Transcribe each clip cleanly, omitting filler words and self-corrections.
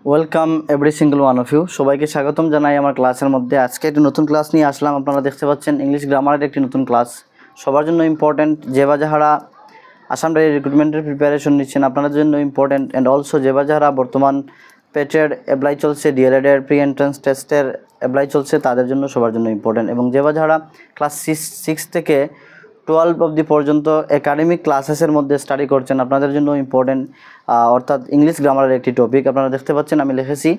Welcome every single one of you. সবাইকে স্বাগতম জানাই আমার ক্লাসের মধ্যে। আজকে একটি নতুন ক্লাস নিয়ে আসলাম। আপনারা দেখতে পাচ্ছেন ইংলিশ গ্রামারের একটি নতুন ক্লাস, সবার জন্য ইম্পর্ট্যান্ট। যে বা যাহারা আসাম ডাইরি রিক্রুটমেন্টের প্রিপারেশন নিচ্ছেন আপনাদের জন্য ইম্পর্ট্যান্ট। অ্যান্ড অলসো যে বা যাহারা বর্তমান পেটের অ্যাপ্লাই চলছে, ডিএলএডের প্রি এন্ট্রান্স টেস্টের অ্যাপ্লাই চলছে, তাদের জন্য সবার জন্য ইম্পর্ট্যান্ট। এবং যে বা যাহারা ক্লাস 6 থেকে 12 অবধি পর্যন্ত একাডেমিক ক্লাসেসের মধ্যে স্টাডি করছেন, আপনাদের জন্য ইম্পর্টেন্ট। অর্থাৎ ইংলিশ গ্রামারের একটি টপিক আপনারা দেখতে পাচ্ছেন আমি লিখেছি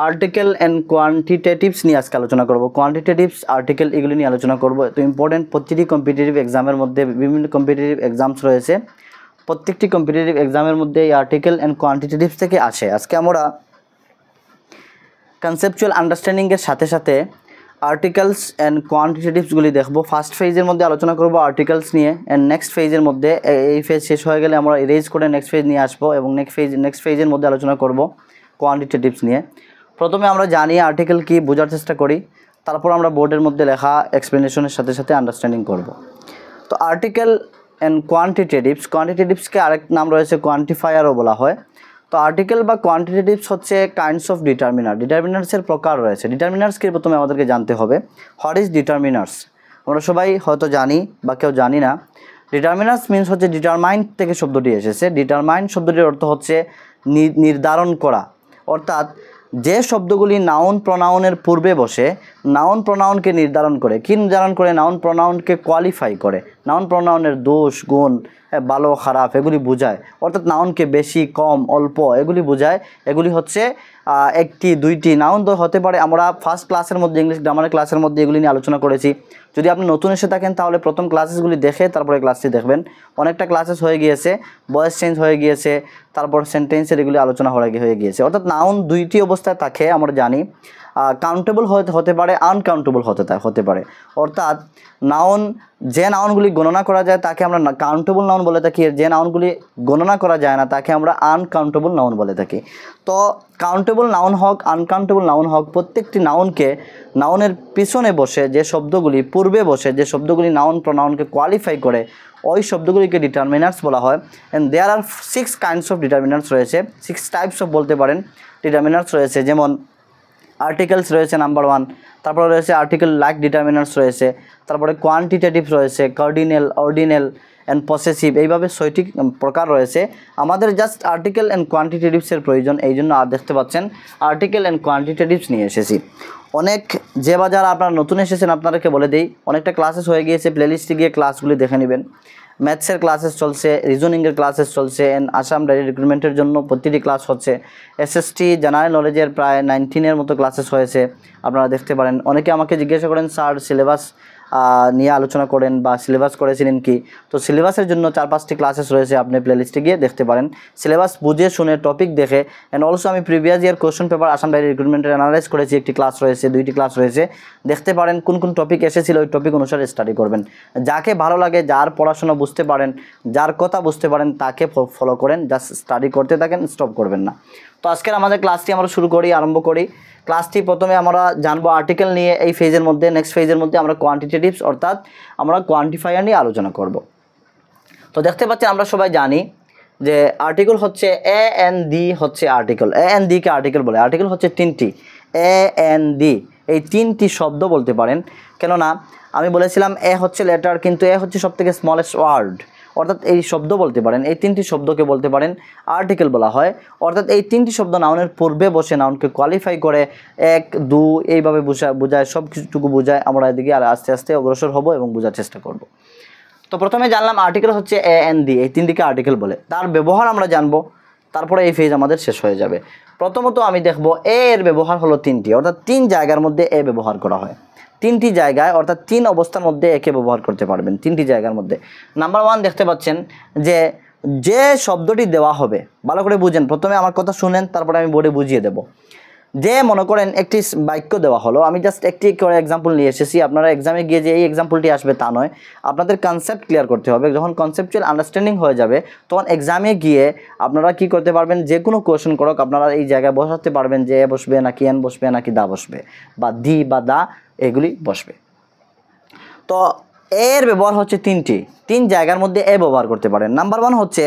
আর্টিকেল অ্যান্ড কোয়ান্টিটেটিভস নিয়ে আজকে আলোচনা করব। কোয়ান্টিটেটিভস, আর্টিকেল, এগুলি নিয়ে আলোচনা করব। তো ইম্পর্টেন্ট, প্রতিটি কম্পিটিটিভ এক্সামের মধ্যে বিভিন্ন কম্পিটিটিভ এক্সামস রয়েছে, প্রত্যেকটি কম্পিটিটিভ এক্সামের মধ্যে এই আর্টিকেল অ্যান্ড কোয়ান্টিটেটিভস থেকে আসে। আজকে আমরা কনসেপচুয়াল আন্ডারস্ট্যান্ডিংয়ের সাথে সাথে আর্টিকেলস অ্যান্ড কোয়ান্টিটেটিভসগুলি দেখব। ফার্স্ট ফেজের মধ্যে আলোচনা করব আর্টিকেলস নিয়ে, অ্যান্ড নেক্সট ফেজের মধ্যে এই ফেজ শেষ হয়ে গেলে আমরা ইরেজ করে নেক্সট ফেজ নিয়ে আসবো, এবং নেক্সট ফেজের মধ্যে আলোচনা করব কোয়ান্টিটেটিভস নিয়ে। প্রথমে আমরা জানি আর্টিকেল কি, বোঝার চেষ্টা করি, তারপর আমরা বোর্ডের মধ্যে লেখা এক্সপ্লেনেশনের সাথে সাথে আন্ডারস্ট্যান্ডিং করব। তো আর্টিকেল অ্যান্ড কোয়ান্টিটেটিভসকে আরেক নাম রয়েছে কোয়ান্টিফায়ারও বলা হয়। তো আর্টিকেল বা কোয়ান্টিটেটিভস হচ্ছে কাইন্ডস অফ ডিটারমিনার্সের প্রকার রয়েছে। ডিটারমিনার্সকে প্রথমে আমাদেরকে জানতে হবে। What is determiners? আমরা সবাই হয়তো জানি বা কেউ জানি না। ডিটারমিনার্স মিনস হচ্ছে ডিটারমাইন্ড থেকে শব্দটি এসেছে। ডিটারমাইন্ড শব্দটির অর্থ হচ্ছে নির্ধারণ করা, অর্থাৎ যে শব্দগুলি নাউন প্রনাউনের পূর্বে বসে নাউন প্রনাউনকে নির্ধারণ করে। কি নির্ধারণ করে? নাউন প্রনাউনকে কোয়ালিফাই করে। নাউন প্রনাউনের দোষ গুণ, ভালো খারাপ এগুলি বোঝায়, অর্থাৎ নাউনকে বেশি কম অল্প এগুলি বোঝায়। এগুলি হচ্ছে একটি দুইটি নাউন তো হতে পারে। আমরা ফার্স্ট ক্লাসের মধ্যে ইংলিশ গ্রামারের ক্লাসের মধ্যে এগুলি নিয়ে আলোচনা করেছি। যদি আপনি নতুন এসে থাকেন তাহলে প্রথম ক্লাসেসগুলি দেখে তারপরে ক্লাসটি দেখবেন। অনেকটা ক্লাসেস হয়ে গিয়েছে, ভয়েস চেঞ্জ হয়ে গিয়েছে, তারপর সেন্টেন্সের এগুলি আলোচনা হয়ে গিয়েছে। অর্থাৎ নাউন দুইটি অবস্থায় থাকে আমরা জানি। কাউন্টেবল হতে পারে, আনকাউন্টেবল হতে পারে। অর্থাৎ নাউন, যে নাউনগুলি গণনা করা যায় তাকে আমরা কাউন্টেবল নাউন বলে থাকি, যে নাউনগুলি গণনা করা যায় না তাকে আমরা আনকাউন্টেবল নাউন বলে থাকি। তো কাউন্টেবল নাউন হোক, আনকাউন্টেবল নাউন হোক, প্রত্যেকটি নাউনকে নাউনের পিছনে বসে যে শব্দগুলি, পূর্বে বসে যে শব্দগুলি নাউন প্রনাউনকে কোয়ালিফাই করে, ওই শব্দগুলিকে ডিটারমিনার্স বলা হয়। And there are 6 kinds of determiners রয়েছে, 6 টাইপস অফ বলতে পারেন ডিটারমিনার্স রয়েছে। যেমন আর্টিকেলস রয়েছে নাম্বার 1, তারপরে রয়েছে আর্টিকেল লাইক ডিটারমিনার্স রয়েছে, তারপরে কোয়ান্টিটেটিভ রয়েছে, কার্ডিনাল, অর্ডিনাল অ্যান্ড পসেসিভ, এইভাবে 6টি প্রকার রয়েছে। আমাদের জাস্ট আর্টিকেল অ্যান্ড কোয়ান্টিটেটিভসের প্রয়োজন, এই জন্য আর দেখতে পাচ্ছেন আর্টিকেল অ্যান্ড কোয়ান্টিটেটিভস নিয়ে এসেছি। অনেক যে বা যারা আপনারা নতুন এসেছেন আপনাদেরকে বলে দিই, অনেকটা ক্লাসেস হয়ে গিয়েছে, প্লেলিস্টে গিয়ে ক্লাসগুলি দেখে নেবেন। ম্যাথসের ক্লাসেস চলছে, রিজনিংয়ের ক্লাসেস চলছে, অ্যান্ড আসাম ডাইরি রিক্রুটমেন্টের জন্য প্রতিটি ক্লাস হচ্ছে। এসএসটি জেনারেল নলেজের প্রায় 19-এর মতো ক্লাসেস হয়েছে, আপনারা দেখতে পারেন। অনেকে আমাকে জিজ্ঞাসা করেন স্যার সিলেবাস নিয়ে আলোচনা করেন বা সিলেবাস করেছিলেন কি? তো সিলেবাসের জন্য 4-5টি ক্লাসেস রয়েছে, আপনি প্লেলিস্টে গিয়ে দেখতে পারেন। সিলেবাস বুঝে শুনে টপিক দেখে, অ্যান্ড অলসো আমি previous year question paper Assam ডাইরি রিক্রুটমেন্টের অ্যানালাইজ করেছি, একটি ক্লাস রয়েছে, 2টি ক্লাস রয়েছে, দেখতে পারেন কোন কোন টপিক এসেছিল, ওই টপিক অনুসারে স্টাডি করবেন। যাকে ভালো লাগে, যার পড়াশোনা বুঝতে পারেন, যার কথা বুঝতে পারেন তাকে ফলো করেন, জাস্ট স্টাডি করতে থাকেন, স্টপ করবেন না। তো আজকের আমাদের ক্লাসটি আমরা আরম্ভ করি। ক্লাসটি প্রথমে আমরা জানবো আর্টিকেল নিয়ে, এই ফেজের মধ্যে নেক্সট ফেজের মধ্যে আমরা কোয়ান্টিটেটিভস অর্থাৎ আমরা কোয়ান্টিফায়ার নিয়ে আলোচনা করব। তো দেখতে পাচ্ছেন আমরা সবাই জানি যে আর্টিকেল হচ্ছে এ এন ডি হচ্ছে আর্টিকেল। এ এন ডিকে আর্টিকেল বলে। আর্টিকেল হচ্ছে 3টি, এ এন ডি, এই 3টি শব্দ বলতে পারেন। কেননা আমি বলেছিলাম এ হচ্ছে লেটার, কিন্তু এ হচ্ছে সবথেকে স্মলেস্ট ওয়ার্ড, অর্থাৎ এই শব্দ বলতে পারেন, এই 3টি শব্দকে বলতে পারেন আর্টিকেল বলা হয়। অর্থাৎ এই 3টি শব্দ নাউনের পূর্বে বসে নাউনকে কোয়ালিফাই করে, 1, 2 এইভাবে বোঝায়, সব কিছুটুকু বোঝায়। আমরা এদিকে আর আস্তে আস্তে অগ্রসর হব এবং বোঝার চেষ্টা করব। তো প্রথমে জানলাম আর্টিকেল হচ্ছে এ এন ডি, এই 3টিকে আর্টিকেল বলে। তার ব্যবহার আমরা জানবো, তারপরে এই ফেজ আমাদের শেষ হয়ে যাবে। প্রথমত আমি দেখব এর ব্যবহার হলো 3টি, অর্থাৎ 3 জায়গার মধ্যে এ ব্যবহার করা হয়। 3টি জায়গায়, অর্থাৎ 3 অবস্থার মধ্যে একে ব্যবহার করতে পারবেন, 3টি জায়গার মধ্যে। নাম্বার 1 দেখতে পাচ্ছেন যে শব্দটি দেওয়া হবে, ভালো করে বুঝেন, প্রথমে আমার কথা শুনেন, তারপরে আমি বোর্ডে বুঝিয়ে দেব। যে মনে করেন একটি বাক্য দেওয়া হলো, আমি জাস্ট একটি করে এক্সাম্পল নিয়ে এসেছি, আপনারা এক্সামে গিয়ে যে এই এক্সাম্পলটি আসবে তা নয়, আপনাদের কনসেপ্ট ক্লিয়ার করতে হবে। যখন কনসেপচুয়াল আন্ডারস্ট্যান্ডিং হয়ে যাবে তখন এক্সামে গিয়ে আপনারা কি করতে পারবেন, যে কোনো কোয়েশ্চেন করক আপনারা এই জায়গায় বসাতে পারবেন যে এ বসবে নাকি এন বসবে নাকি দা বসবে, বা দি বা দা এগুলি বসবে। তো এর ব্যবহার হচ্ছে 3 জায়গার মধ্যে এ ব্যবহার করতে পারেন। নাম্বার 1 হচ্ছে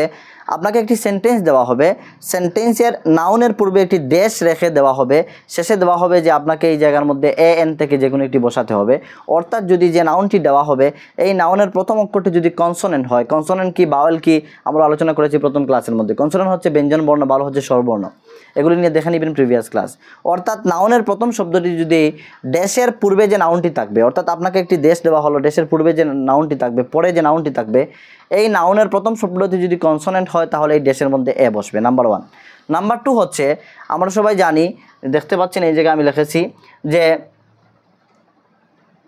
আপনাকে একটি সেন্টেন্স দেওয়া হবে, সেন্টেন্সের নাউনের পূর্বে একটি ড্যাশ রেখে দেওয়া হবে, শেষে দেওয়া হবে যে আপনাকে এই জায়গার মধ্যে এ এন থেকে যে কোনো একটি বসাতে হবে। অর্থাৎ যদি যে নাউনটি দেওয়া হবে এই নাউনের প্রথম অক্ষরটি যদি কনসোনেন্ট হয়, কনসোনেন্ট কি বাওয়েল কি আমরা আলোচনা করেছি প্রথম ক্লাসের মধ্যে। কনসোনেন্ট হচ্ছে ব্যঞ্জন বর্ণ, বাওয়েল হচ্ছে স্বরবর্ণ, এগুলি নিয়ে দেখে নেবেন প্রিভিয়াস ক্লাস। অর্থাৎ নাউনের প্রথম শব্দটি যদি ড্যাশের পূর্বে যে নাউনটি থাকবে, অর্থাৎ আপনাকে একটি ড্যাশ দেওয়া হলো, ড্যাশের পূর্বে যে নাউনটি থাকবে, পরে যে নাউনটি থাকবে, এই নাউনের প্রথম শব্দটি যদি কনসোনেন্ট হয় তাহলে এই ড্যাশের মধ্যে এ বসবে, নাম্বার 1। নাম্বার 2 হচ্ছে আমরা সবাই জানি, দেখতে পাচ্ছেন এই জায়গায় আমি লিখেছি যে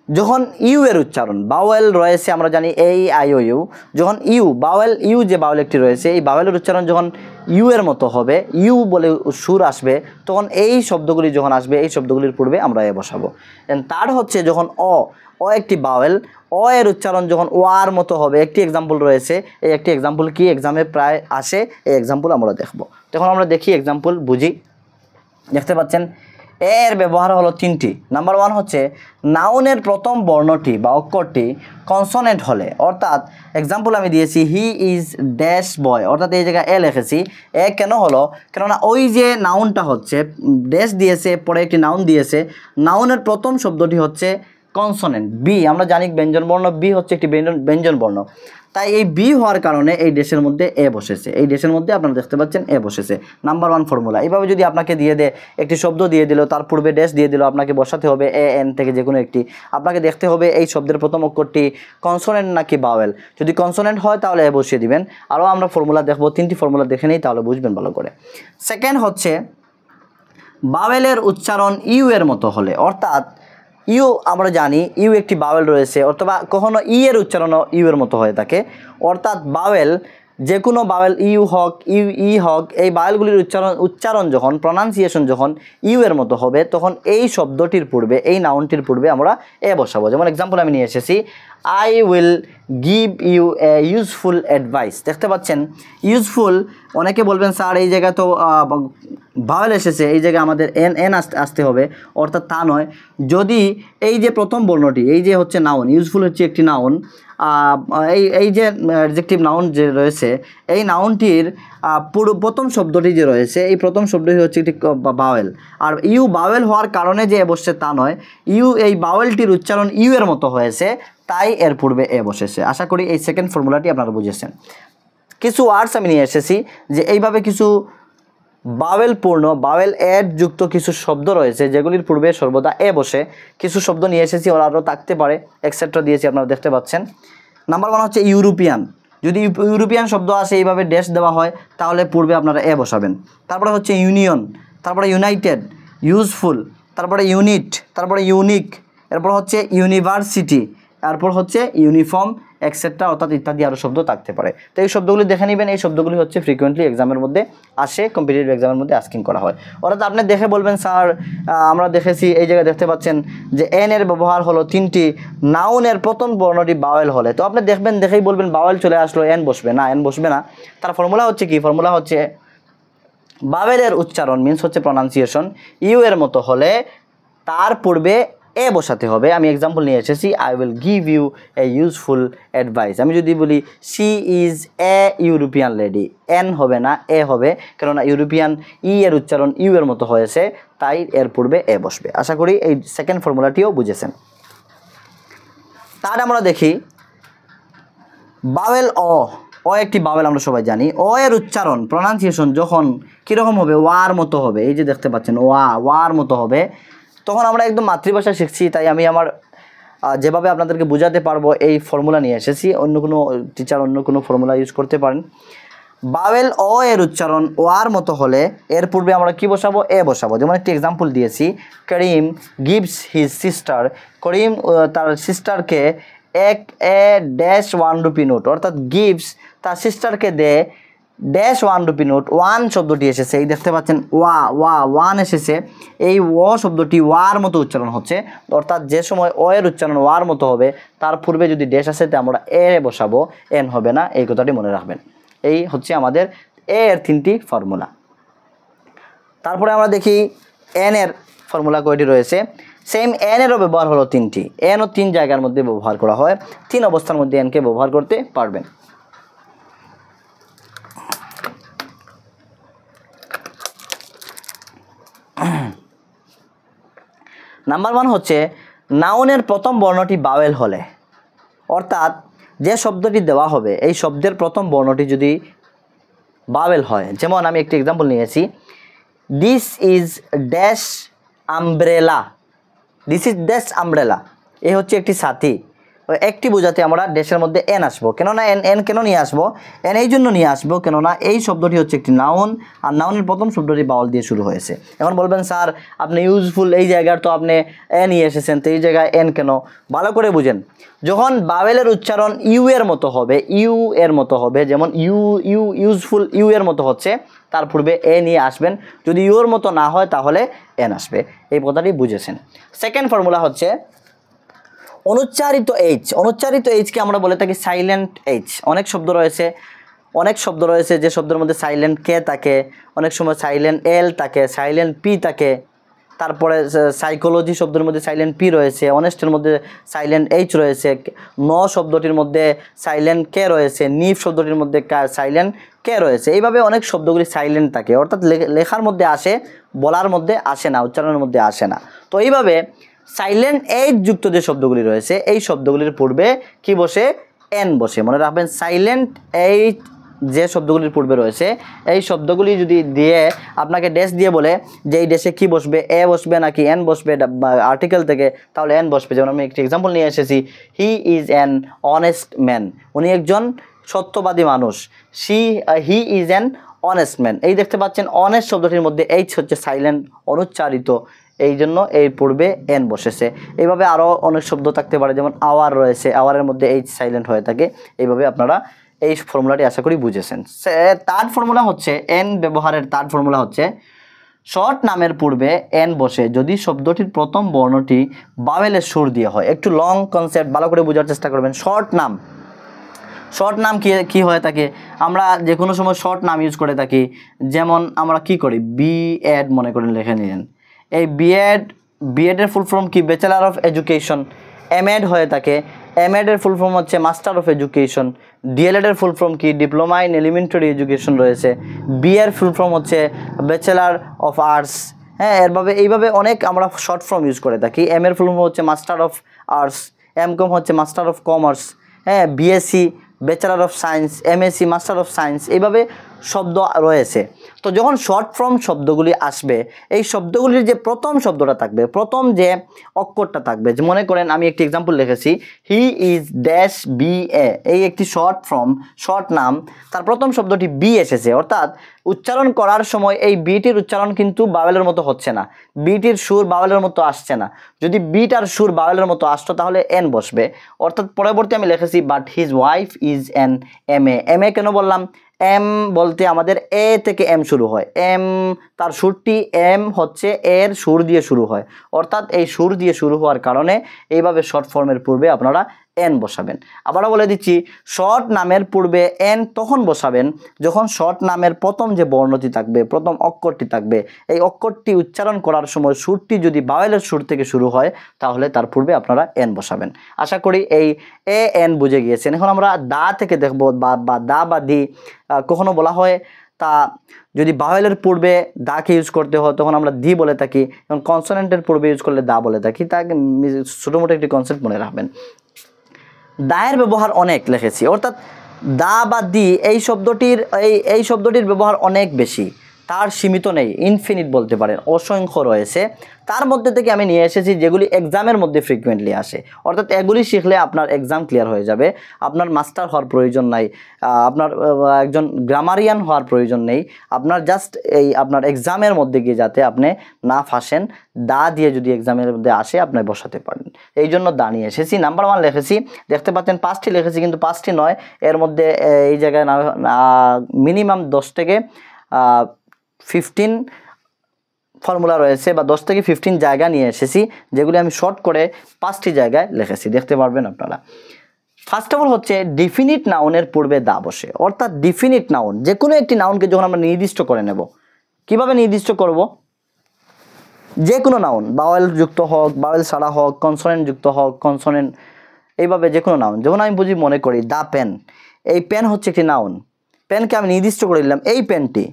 যখন ইউ এর উচ্চারণ, বাওয়েল রয়েছে আমরা জানি এই আই ও ইউ, যখন ইউ বাওয়েল, ইউ যে বাওয়েল একটি রয়েছে এই বাওয়েলের উচ্চারণ যখন ইউ এর মতো হবে, ইউ বলে সুর আসবে, তখন এই শব্দগুলি যখন আসবে এই শব্দগুলির পূর্বে আমরা এ বসাবো। এন্ড থার্ড হচ্ছে যখন অ একটি বাওয়েল, অ এর উচ্চারণ যখন ওয়ার মতো হবে, একটি এক্সাম্পল রয়েছে, এই একটি এক্সাম্পল কি এক্সামে প্রায় আসে, এই এক্সাম্পল আমরা দেখব। তখন আমরা দেখি এক্সাম্পল বুঝি। দেখতে পাচ্ছেন এর ব্যবহার হলো 3টি। নাম্বার 1 হচ্ছে নাউনের প্রথম বর্ণটি বা অক্ষরটি কনসোনেন্ট হলে, অর্থাৎ এক্সাম্পল আমি দিয়েছি হি ইজ ড্যাশ বয়, অর্থাৎ এই জায়গায় এ লিখেছি। এ কেন হলো? কেননা ওই যে নাউনটা হচ্ছে ড্যাশ দিয়েছে, পরে একটি নাউন দিয়েছে, নাউনের প্রথম শব্দটি হচ্ছে কনসোনেন্ট বি, আমরা জানি ব্যঞ্জন বর্ণ বি হচ্ছে একটি ব্যঞ্জন বর্ণ, তাই এই বি হওয়ার কারণে এই ড্যাশের মধ্যে এ বসেছে, এই ড্যাশের মধ্যে আপনারা দেখতে পাচ্ছেন এ বসেছে। Number 1 formula. এইভাবে যদি আপনাকে দিয়ে দেয়, একটি শব্দ দিয়ে দিল, তার পূর্বে ড্যাশ দিয়ে দিল, আপনাকে বসাতে হবে এ এন থেকে যে কোনো একটি, আপনাকে দেখতে হবে এই শব্দের প্রথম অক্ষরটি কনসোনেন্ট নাকি বাওয়েল। যদি কনসোনেন্ট হয় তাহলে এ বসিয়ে দিবেন। আরও আমরা ফর্মুলা দেখব, 3টি ফর্মুলা দেখে নেই তাহলে বুঝবেন ভালো করে। সেকেন্ড হচ্ছে বাওয়েলের উচ্চারণ ইউ এর মতো হলে, অর্থাৎ ইউ আমরা জানি ইউ একটি বাওয়েল রয়েছে, অথবা কখনো ই এর উচ্চারণও ইউ এর মতো হয়ে থাকে। অর্থাৎ বাওয়েল, যে কোনো বাওয়েল ইউ হক ইউ ই হক, এই বাওয়েলগুলির উচ্চারণ যখন প্রনাউন্সিয়েশন যখন ইউ এর মতো হবে তখন এই শব্দটির পূর্বে, এই নাউনটির পূর্বে আমরা এ বসাবো। যেমন এক্সাম্পল আমি নিয়ে এসেছি, I will give you a useful advice. দেখতে পাচ্ছেন ইউজফুল, অনেকে বলবেন স্যার এই জায়গায় তো বাওয়েল এসেছে, এই জায়গায় আমাদের এন আসতে হবে, অর্থাৎ তা নয়। যদি এই যে প্রথম বর্ণটি, এই যে হচ্ছে নাউন, ইউজফুল হচ্ছে একটি নাউন, এই যে অ্যাডজেক্টিভ নাউন যে রয়েছে, এই নাউনটির প্রথম শব্দটি যে রয়েছে, এই প্রথম শব্দটি হচ্ছে একটি বাওয়েল, আর ইউ বাওয়েল হওয়ার কারণে যে এ বসছে তা নয়, ইউ এই বাওয়েলটির উচ্চারণ ইউ এর মতো হয়েছে, তাই এর পূর্বে এ বসেছে। আশা করি এই সেকেন্ড ফর্মুলাটি আপনারা বুঝেছেন। কিছু ওয়ার্ডস আমি নিয়ে এসেছি যে এইভাবে কিছু বাওয়েল পূর্ণ, বাওয়েল অ্যাড যুক্ত কিছু শব্দ রয়েছে যেগুলির পূর্বে সর্বদা এ বসে। কিছু শব্দ নিয়ে এসেছি, ওরা আরও থাকতে পারে, এক্সেট্রা দিয়েছি, আপনারা দেখতে পাচ্ছেন। নাম্বার 1 হচ্ছে ইউরোপিয়ান। যদি ইউরোপিয়ান শব্দ আসে এইভাবে ড্যাশ দেওয়া হয় তাহলে পূর্বে আপনারা এ বসাবেন। তারপরে হচ্ছে ইউনিয়ন, তারপরে ইউনাইটেড, ইউজফুল, তারপরে ইউনিট, তারপরে ইউনিক, এরপর হচ্ছে ইউনিভার্সিটি, তারপর হচ্ছে ইউনিফর্ম, এক্সেট্রা, অর্থাৎ ইত্যাদি আরও শব্দ থাকতে পারে। তো এই শব্দগুলি দেখে নেবেন, এই শব্দগুলি হচ্ছে ফ্রিকোয়েন্টলি এক্সামের মধ্যে আসে, কম্পিটিটিভ এক্সামের মধ্যে আস্কিং করা হয়। অর্থাৎ আপনি দেখে বলবেন স্যার আমরা দেখেছি এই জায়গায় দেখতে পাচ্ছেন যে এন এর ব্যবহার হলো 3টি, নাউনের প্রথম বর্ণটি বাওয়েল হলে, তো আপনি দেখবেন দেখেই বলবেন বাওয়েল চলে আসলো, এন বসবে না, এন বসবে না। তার ফর্মুলা হচ্ছে কি? ফর্মুলা হচ্ছে বাওয়েলের উচ্চারণ মিন্স হচ্ছে প্রনাউন্সিয়েশন ইউ এর মতো হলে তার পূর্বে এ বসাতে হবে। আমি এক্সাম্পল নিয়ে এসেছি, I will give you a useful advice. আমি যদি বলি she is a European lady, an হবে না, এ হবে, কেননা ইউরোপিয়ান ই এর উচ্চারণ ইউ এর মতো হয়েছে, তাই এর পূর্বে এ বসবে। আশা করি এই সেকেন্ড ফর্মুলাটিও বুঝেছেন। তার আমরা দেখি বাওয়েল অ একটি বাওয়েল, আমরা সবাই জানি। অ এর উচ্চারণ প্রনাউন্সিয়েশন যখন কীরকম হবে? ওয়ার মতো হবে। এই যে দেখতে পাচ্ছেন ওয়ার মতো হবে, তখন আমরা একদম মাতৃভাষা শিখছি, তাই আমি আমার যেভাবে আপনাদেরকে বোঝাতে পারবো এই ফর্মুলা নিয়ে এসেছি। অন্য কোনো টিচার অন্য কোনো ফর্মুলা ইউজ করতে পারেন। বাওয়েল অ এর উচ্চারণ ওয়ার মতো হলে এর পূর্বে আমরা কি বসাবো? এ বসাবো। যেমন একটি এক্সাম্পল দিয়েছি, করিম গিভস হিজ সিস্টার, করিম তার সিস্টারকে এ -1 রুপি নোট, অর্থাৎ গিভস তার সিস্টারকে দেয় -1 রুপি নোট। ওয়ান শব্দটি এসেছে, এই দেখতে পাচ্ছেন ওয়ান এসেছে, এই ও শব্দটি ওয়ার মতো উচ্চারণ হচ্ছে, অর্থাৎ যে সময় ও এর উচ্চারণ ওয়ার মতো হবে তার পূর্বে যদি ড্যাশ আসে তা আমরা এ বসাবো, এন হবে না, এই কথাটি মনে রাখবেন। এই হচ্ছে আমাদের এ এর 3টি ফর্মুলা। তারপরে আমরা দেখি এন এর ফর্মুলা কয়টি রয়েছে। সেম এন এরও ব্যবহার হলো 3টি। এনও 3 জায়গার মধ্যে ব্যবহার করা হয়, 3 অবস্থার মধ্যে এনকে ব্যবহার করতে পারবেন। নাম্বার 1 হচ্ছে নাউনের প্রথম বর্ণটি বাওয়েল হলে, অর্থাৎ যে শব্দটি দেওয়া হবে এই শব্দের প্রথম বর্ণটি যদি বাওয়েল হয়। যেমন আমি একটি এক্সাম্পল নিয়েছি, this is dash umbrella, this is dash umbrella, এ হচ্ছে একটি ছাতি। একটি বোঝাতে আমরা ড্যাশের মধ্যে এন আসবো, কেননা এন কেন নিয়ে আসবো, এন এই জন্য নিয়ে আসবো কেননা এই শব্দটি হচ্ছে একটি নাউন, আর নাউনের প্রথম শব্দটি বাওয়াল দিয়ে শুরু হয়েছে। এখন বলবেন স্যার আপনি ইউজফুল এই জায়গার তো আপনি এ নিয়ে এসেছেন, তো এই জায়গায় এন কেন? ভালো করে বুঝেন, যখন বাওয়েলের উচ্চারণ ইউ এর মতো হবে, ইউ এর মতো হবে, যেমন ইউজফুল ইউ এর মতো হচ্ছে, তার পূর্বে এ নিয়ে আসবেন। যদি ইউর মতো না হয় তাহলে এন আসবে। এই কথাটি বুঝেছেন। সেকেন্ড ফর্মুলা হচ্ছে অনুচ্চারিত এইচ। অনুচ্চারিত এইচকে আমরা বলে থাকি সাইলেন্ট এইচ। অনেক শব্দ রয়েছে যে শব্দের মধ্যে সাইলেন্ট কে থাকে, অনেক সময় সাইলেন্ট এল থাকে, সাইলেন্ট পি থাকে। তারপরে সাইকোলজি শব্দের মধ্যে সাইলেন্ট পি রয়েছে, অনেস্টের মধ্যে সাইলেন্ট এইচ রয়েছে, ন শব্দটির মধ্যে সাইলেন্ট কে রয়েছে, নিফ শব্দটির মধ্যে সাইলেন্ট কে রয়েছে। এইভাবে অনেক শব্দগুলি সাইলেন্ট থাকে, অর্থাৎ লেখার মধ্যে আসে, বলার মধ্যে আসে না, উচ্চারণের মধ্যে আসে না। তো এইভাবে সাইলেন্ট এইচ যুক্ত যে শব্দগুলি রয়েছে এই শব্দগুলির পূর্বে কি বসে? এন বসে। মনে রাখবেন সাইলেন্ট এইচ যে শব্দগুলির পূর্বে রয়েছে এই শব্দগুলি যদি দিয়ে আপনাকে ড্যাশ দিয়ে বলে যে এই ড্যাশে কী বসবে, এ বসবে নাকি এন বসবে আর্টিকেল থেকে, তাহলে এন বসবে। যেমন আমি একটি এক্সাম্পল নিয়ে এসেছি, he is an honest man, উনি একজন সত্যবাদী মানুষ। He is an honest man. এই দেখতে পাচ্ছেন অনেস্ট শব্দটির মধ্যে এইচ হচ্ছে সাইলেন্ট, অনুচ্চারিত, এই জন্য এর পূর্বে এন বসেছে। এইভাবে আরও অনেক শব্দ থাকতে পারে, যেমন আওয়ার রয়েছে, আওয়ারের মধ্যে এইচ সাইলেন্ট হয়ে থাকে। এইভাবে আপনারা এই ফর্মুলাটি আশা করি বুঝেছেন। থার্ড ফর্মুলা হচ্ছে এন ব্যবহারের থার্ড ফর্মুলা হচ্ছে শর্ট নামের পূর্বে এন বসে যদি শব্দটির প্রথম বর্ণটি বাওয়েলের সুর দিয়ে হয়। একটু লং কনসেপ্ট, ভালো করে বোঝার চেষ্টা করবেন। শর্ট নাম কি হয়ে থাকে? আমরা যে কোনো সময় শর্ট নাম ইউজ করে থাকি। যেমন আমরা কি করি, বি এড মনে করেন লিখে নিলেন। এই বিএডের ফুল ফর্ম কি? Bachelor of education. এমএড হয়ে থাকে, এমএডের ফুল ফর্ম হচ্ছে মাস্টার অফ এডুকেশন। ডিএলএডের ফুল ফর্ম কি? ডিপ্লোমা ইন এলিমেন্টারি এডুকেশন রয়েছে। বিএর ফুল ফর্ম হচ্ছে ব্যাচেলার অফ আর্টস। হ্যাঁ, এইভাবে অনেক আমরা শর্ট ফর্ম ইউজ করে থাকি। এম এর ফুল ফর্ম হচ্ছে মাস্টার অফ আর্টস, এমকম হচ্ছে মাস্টার অফ কমার্স। হ্যাঁ, BSc bachelor of science, MSc master of science. এইভাবে শব্দ রয়েছে। তো যখন শর্ট ফর্ম শব্দগুলি আসবে এই শব্দগুলির যে প্রথম শব্দটা থাকবে, প্রথম যে অক্ষরটা থাকবে, যে মনে করেন আমি একটি এক্সাম্পল লিখেছি, he is dash B A, এই একটি শর্ট নাম, তার প্রথম শব্দটি বি এসেছে, অর্থাৎ উচ্চারণ করার সময় এই বিটির উচ্চারণ কিন্তু বাওয়েলের মতো হচ্ছে না, বিটির সুর বাওয়েলের মতো আসছে না। যদি বিটার সুর বাওয়েলের মতো আসতো তাহলে এন বসবে। অর্থাৎ পরবর্তী আমি লিখেছি but his wife is an M A. M A কেন বললাম? এম বলতে আমাদের এ থেকে এম শুরু হয়, এম তার সুরটি এম হচ্ছে এর সুর দিয়ে শুরু হয়, অর্থাৎ এই সুর দিয়ে শুরু হওয়ার কারণে এইভাবে শর্ট ফর্মের পূর্বে আপনারা এন বসাবেন। আবারও বলে দিচ্ছি, শর্ট নামের পূর্বে এন তখন বসাবেন যখন শর্ট নামের প্রথম যে বর্ণটি থাকবে, প্রথম অক্ষরটি থাকবে, এই অক্ষরটি উচ্চারণ করার সময় সুরটি যদি বাওয়েলের সুর থেকে শুরু হয় তাহলে তার পূর্বে আপনারা এন বসাবেন। আশা করি এই এ এন বুঝে গিয়েছেন। এখন আমরা দা থেকে দেখব, বা দা বা দি কখনো বলা হয়, তা যদি বাওয়েলের পূর্বে দাকে ইউজ করতে হয় তখন আমরা দি বলে থাকি, এবং কনসোনেন্টের পূর্বে ইউজ করলে দা বলে থাকি। তাকে ছোটোমোটো একটি কনসেপ্ট মনে রাখবেন। দায়ের ব্যবহার অনেক লিখেছি, অর্থাৎ দা বা দি এই শব্দটির ব্যবহার অনেক বেশি, তার সীমিত নেই, ইনফিনিট বলতে পারেন, অসংখ্য রয়েছে। তার মধ্যে থেকে আমি নিয়ে এসেছি যেগুলি এক্সামের মধ্যে ফ্রিকুয়েন্টলি আসে, অর্থাৎ এগুলি শিখলে আপনার এক্সাম ক্লিয়ার হয়ে যাবে। আপনার মাস্টার হওয়ার প্রয়োজন নাই, আপনার একজন গ্রামারিয়ান হওয়ার প্রয়োজন নেই। আপনার জাস্ট আপনার এক্সামের মধ্যে গিয়ে যাতে আপনি না ফাঁসেন, দা দিয়ে যদি এক্সামের মধ্যে আসে আপনি বসাতে পারেন, এই জন্য দা নিয়ে এসেছি। নাম্বার 1 লিখেছি, দেখতে পাচ্ছেন 5টি লিখেছি, কিন্তু 5টি নয়, এর মধ্যে এই জায়গায় মিনিমাম 10 থেকে 15 ফর্মুলা রয়েছে, বা 10 থেকে 15 জায়গা নিয়ে এসেছি, যেগুলি আমি শর্ট করে 5টি জায়গায় লিখেছি, দেখতে পারবেন আপনারা। ফার্স্ট অফ অল হচ্ছে ডিফিনিট নাউনের পূর্বে দা বসে, অর্থাৎ ডিফিনিট নাউন, যে কোনো একটি নাউনকে যখন আমরা নির্দিষ্ট করে নেব, কিভাবে নির্দিষ্ট করব? যে কোনো নাউন, বাওয়েল যুক্ত হোক, বাওয়েল ছাড়া হোক, কনসোনেন্ট যুক্ত হোক, কনসোনেন্ট, এইভাবে যে কোনো নাউন। যেমন আমি বুঝি, মনে করি দা পেন, এই পেন হচ্ছে একটি নাউন, পেনকে আমি নির্দিষ্ট করে দিলাম, এই পেনটি,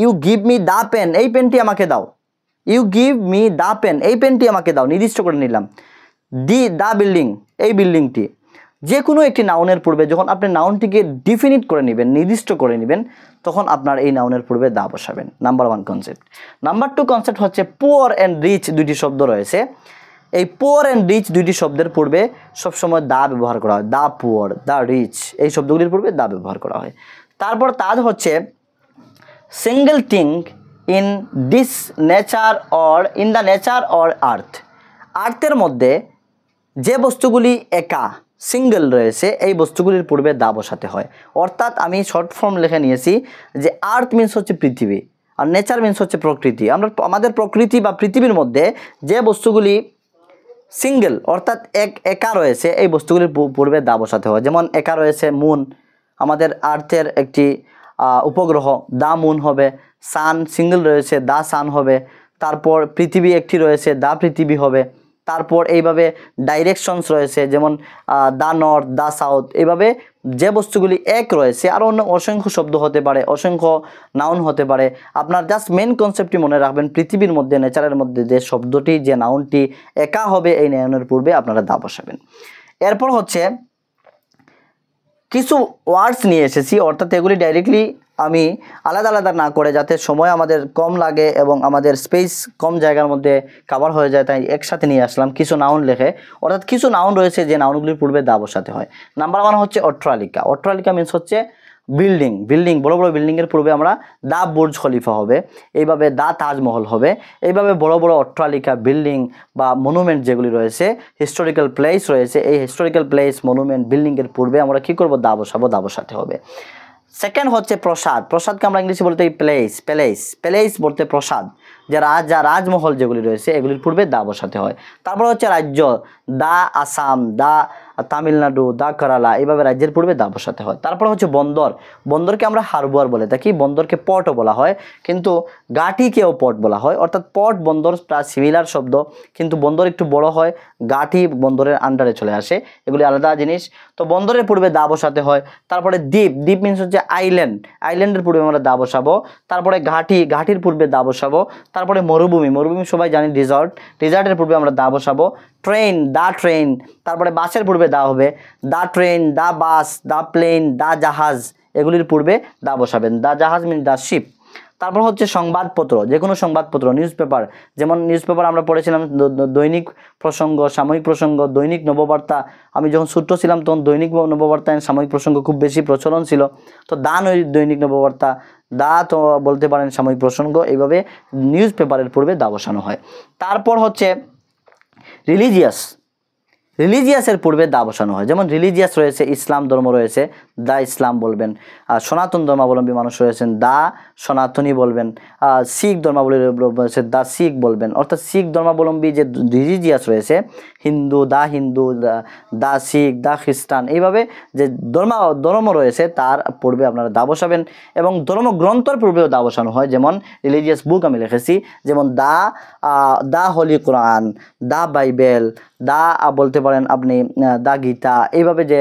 you give me the pen, এই পেনটি আমাকে দাও। You give me the pen, এই পেনটি আমাকে দাও, নির্দিষ্ট করে নিলাম। দ্য বিল্ডিং, এই বিল্ডিংটি। যে কোনো একটি নাউনের পূর্বে যখন আপনি নাউনটিকে ডিফিনিট করে নেবেন, নির্দিষ্ট করে নেবেন, তখন আপনার এই নাউনের পূর্বে দা বসাবেন। Number 1 concept. নাম্বার 2 কনসেপ্ট হচ্ছে পুয়ার অ্যান্ড রিচ দুইটি শব্দ রয়েছে। এই পুয়ার অ্যান্ড রিচ দুইটি শব্দের পূর্বে সবসময় দা ব্যবহার করা হয়। দা পুয়ার, দা রিচ, এই শব্দগুলির পূর্বে দা ব্যবহার করা হয়। তারপর তার হচ্ছে single thing in this nature or in the nature or earth. আর্থের মধ্যে যে বস্তুগুলি একা সিঙ্গেল রয়েছে এই বস্তুগুলির পূর্বে দা বসাতে হয়। অর্থাৎ আমি শর্ট ফর্ম লিখে নিয়েছি যে আর্থ মিন্স হচ্ছে পৃথিবী আর নেচার মিন্স হচ্ছে প্রকৃতি। আমরা আমাদের প্রকৃতি বা পৃথিবীর মধ্যে যে বস্তুগুলি সিঙ্গেল অর্থাৎ একা রয়েছে এই বস্তুগুলির পূর্বে দা বসাতে হয়। যেমন একা রয়েছে মুন, আমাদের আর্থের একটি উপগ্রহ, দা মুন হবে। সান সিঙ্গেল রয়েছে, দা সান হবে। তারপর পৃথিবী একটি রয়েছে, দা পৃথিবী হবে। তারপর এইভাবে ডাইরেকশনস রয়েছে, যেমন দা নর্থ, দা সাউথ। এইভাবে যে বস্তুগুলি এক রয়েছে আরও অন্য অসংখ্য শব্দ হতে পারে, অসংখ্য নাউন হতে পারে। আপনার জাস্ট মেন কনসেপ্টটি মনে রাখবেন, পৃথিবীর মধ্যে নেচারের মধ্যে যে শব্দটি, যে নাউনটি একা হবে এই নাউনের পূর্বে আপনারা দা বসাবেন। এরপর হচ্ছে কিছু ওয়ার্ডস নিয়ে এসেছি, অর্থাৎ এগুলি ডাইরেক্টলি আমি আলাদা আলাদা না করে যাতে সময় আমাদের কম লাগে এবং আমাদের স্পেস কম জায়গার মধ্যে কভার হয়ে যায়, তাই একসাথে নিয়ে আসলাম কিছু নাউন লেখে। অর্থাৎ কিছু নাউন রয়েছে যে নাউনগুলির পূর্বে দা বসাতে হয়। নাম্বার 1 হচ্ছে অট্টালিকা। অট্টালিকা মিন্স হচ্ছে বিল্ডিং। বিল্ডিং, বড় বড় বিল্ডিংয়ের পূর্বে আমরা দা বুর্জ খলিফা হবে, এইভাবে দা তাজমহল হবে। এইভাবে বড় বড় অট্টালিকা, বিল্ডিং বা মনুমেন্ট যেগুলি রয়েছে, হিস্টোরিক্যাল প্লেস রয়েছে, এই হিস্টোরিক্যাল প্লেস, মনুমেন্ট, বিল্ডিংয়ের পূর্বে আমরা কী করবো, দা বসাবো, দা বসাতে হবে। সেকেন্ড হচ্ছে প্রসাদ। প্রসাদকে আমরা ইংলিশে বলতে প্লেস, প্যালেস, প্যালেস বলতে প্রসাদ। যে রাজমহল যেগুলি রয়েছে এগুলির পূর্বে দা বসাতে হয়। তারপর হচ্ছে রাজ্য, দা আসাম, দা তামিলনাড়ু, দা কেরালা, এইভাবে রাজ্যের পূর্বে দা বসাতে হয়। তারপর হচ্ছে বন্দর। বন্দরকে আমরা হারবার বলে থাকি, বন্দরকে পোর্টও বলা হয়, কিন্তু গাঁটিকেও পোর্ট বলা হয়। অর্থাৎ পোর্ট বন্দর প্রায় সিমিলার শব্দ, কিন্তু বন্দর একটু বড় হয়, গাঁটি বন্দরের আন্ডারে চলে আসে, এগুলি আলাদা জিনিস। তো বন্দরের পূর্বে দা বসাতে হয়। তারপরে দ্বীপ, দ্বীপ মিন্স হচ্ছে আইল্যান্ড, আইল্যান্ডের পূর্বে আমরা দা বসাবো। তারপরে ঘাটি, ঘাটির পূর্বে দা বসাবো। তারপরে মরুভূমি, মরুভূমি সবাই জানি ডিজার্ট, ডিজার্টের পূর্বে আমরা দা বসাবো। Train, the train. তারপরে বাসের পূর্বে দা হবে, দা ট্রেন, দা বাস, দা প্লেন, দা জাহাজ, এগুলির পূর্বে দা বসাবেন। দা জাহাজ মিন দা শিপ। তারপর হচ্ছে সংবাদপত্র, যে কোনো সংবাদপত্র, নিউজ পেপার। যেমন নিউজ পেপার আমরা পড়েছিলাম দৈনিক প্রসঙ্গ, সাময়িক প্রসঙ্গ, দৈনিক নববার্তা। আমি যখন ছোট্ট ছিলাম তখন দৈনিক নববার্তা সাময়িক প্রসঙ্গ খুব বেশি প্রচলন ছিল। তো দৈনিক নববার্তা, দা তো বলতে পারেন সাময়িক প্রসঙ্গ। এইভাবে নিউজ পেপারের পূর্বে দা বসানো হয়। তারপর হচ্ছে রিলিজিয়াস। রিলিজিয়াসের পূর্বে দা বসানো হয়। যেমন রিলিজিয়াস রয়েছে, ইসলাম ধর্ম রয়েছে, দা ইসলাম বলবেন। সনাতন ধর্মাবলম্বী মানুষ রয়েছেন, দা সনাতনী বলবেন। শিখ ধর্মাবলম্বী রয়েছে, দা শিখ বলবেন। অর্থাৎ শিখ ধর্মাবলম্বী যে রিলিজিয়াস রয়েছে, হিন্দু, দা শিখ, দা খ্রিস্টান, এইভাবে যে ধর্ম রয়েছে তার পূর্বে আপনারা দা বসাবেন। এবং ধর্মগ্রন্থের পূর্বেও দা বসানো হয়। যেমন রিলিজিয়াস বুক আমি লিখেছি, যেমন দা হোলি কোরআন, দা বাইবেল, দা বলতে পারেন আপনি দা গীতা। এইভাবে যে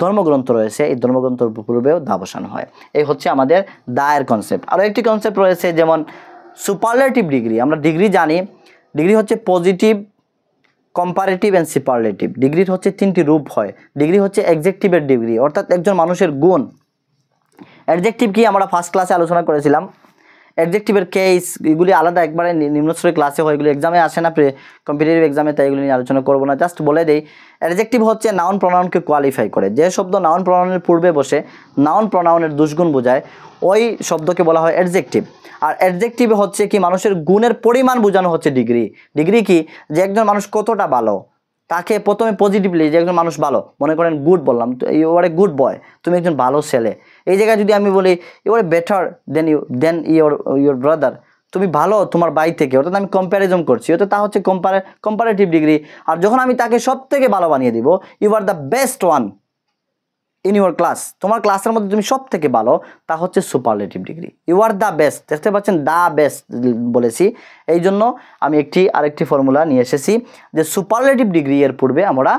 ধর্মগ্রন্থ রয়েছে এই ধর্মগ্রন্থের পূর্বেও দা বসানো হয়। এই হচ্ছে আমাদের দায়ের কনসেপ্ট। আরও একটি কনসেপ্ট রয়েছে যেমন সুপারলেটিভ ডিগ্রি। আমরা ডিগ্রি জানি, ডিগ্রি হচ্ছে পজিটিভ, কম্পারেটিভ অ্যান্ড সুপারলেটিভ। ডিগ্রির হচ্ছে 3টি রূপ হয়। ডিগ্রি হচ্ছে অ্যাডজেক্টিভের ডিগ্রি, অর্থাৎ একজন মানুষের গুণ। অ্যাডজেক্টিভ কি আমরা ফার্স্ট ক্লাসে আলোচনা করেছিলাম। অ্যাডজেক্টিভের কেস এগুলি আলাদা একবারে নিম্নস্তরের ক্লাসে হয়, এগুলি এক্সামে আসে না, কম্পিটিটিভ এক্সামে, তাই এগুলি নিয়ে আলোচনা করবো না। জাস্ট বলে দেই, অ্যাডজেক্টিভ হচ্ছে নাউন প্রোনাউনকে কোয়ালিফাই করে। যে শব্দ নাউন প্রোনাউনের পূর্বে বসে নাউন প্রোনাউনের দুষ্গুণ বোঝায় ওই শব্দকে বলা হয় অ্যাডজেক্টিভ। আর অ্যাডজেক্টিভ হচ্ছে কি মানুষের গুণের পরিমাণ বোঝানো হচ্ছে ডিগ্রি। ডিগ্রি কি, যে একজন মানুষ কতটা ভালো, তাকে প্রথমে পজিটিভলি, যে একজন মানুষ ভালো, মনে করেন গুড বললাম, you R a good boy, তুমি একজন ভালো ছেলে। এই জায়গায় যদি আমি বলি you are better than your brother, তুমি ভালো তোমার ভাই থেকে, অর্থাৎ আমি কম্প্যারিজন করছি, অর্থাৎ তা হচ্ছে কম্পারেটিভ ডিগ্রি। আর যখন আমি তাকে সব থেকে ভালো বানিয়ে দিব, you are the best one in your class, তোমার ক্লাসের মধ্যে তুমি সব থেকে ভালো, তা হচ্ছে superlative degree. You are the best, দেখতে পাচ্ছেন দ্য বেস্ট বলেছি, এই জন্য আমি আরেকটি ফর্মুলা নিয়ে এসেছি যে সুপারলেটিভ ডিগ্রি এর পূর্বে আমরা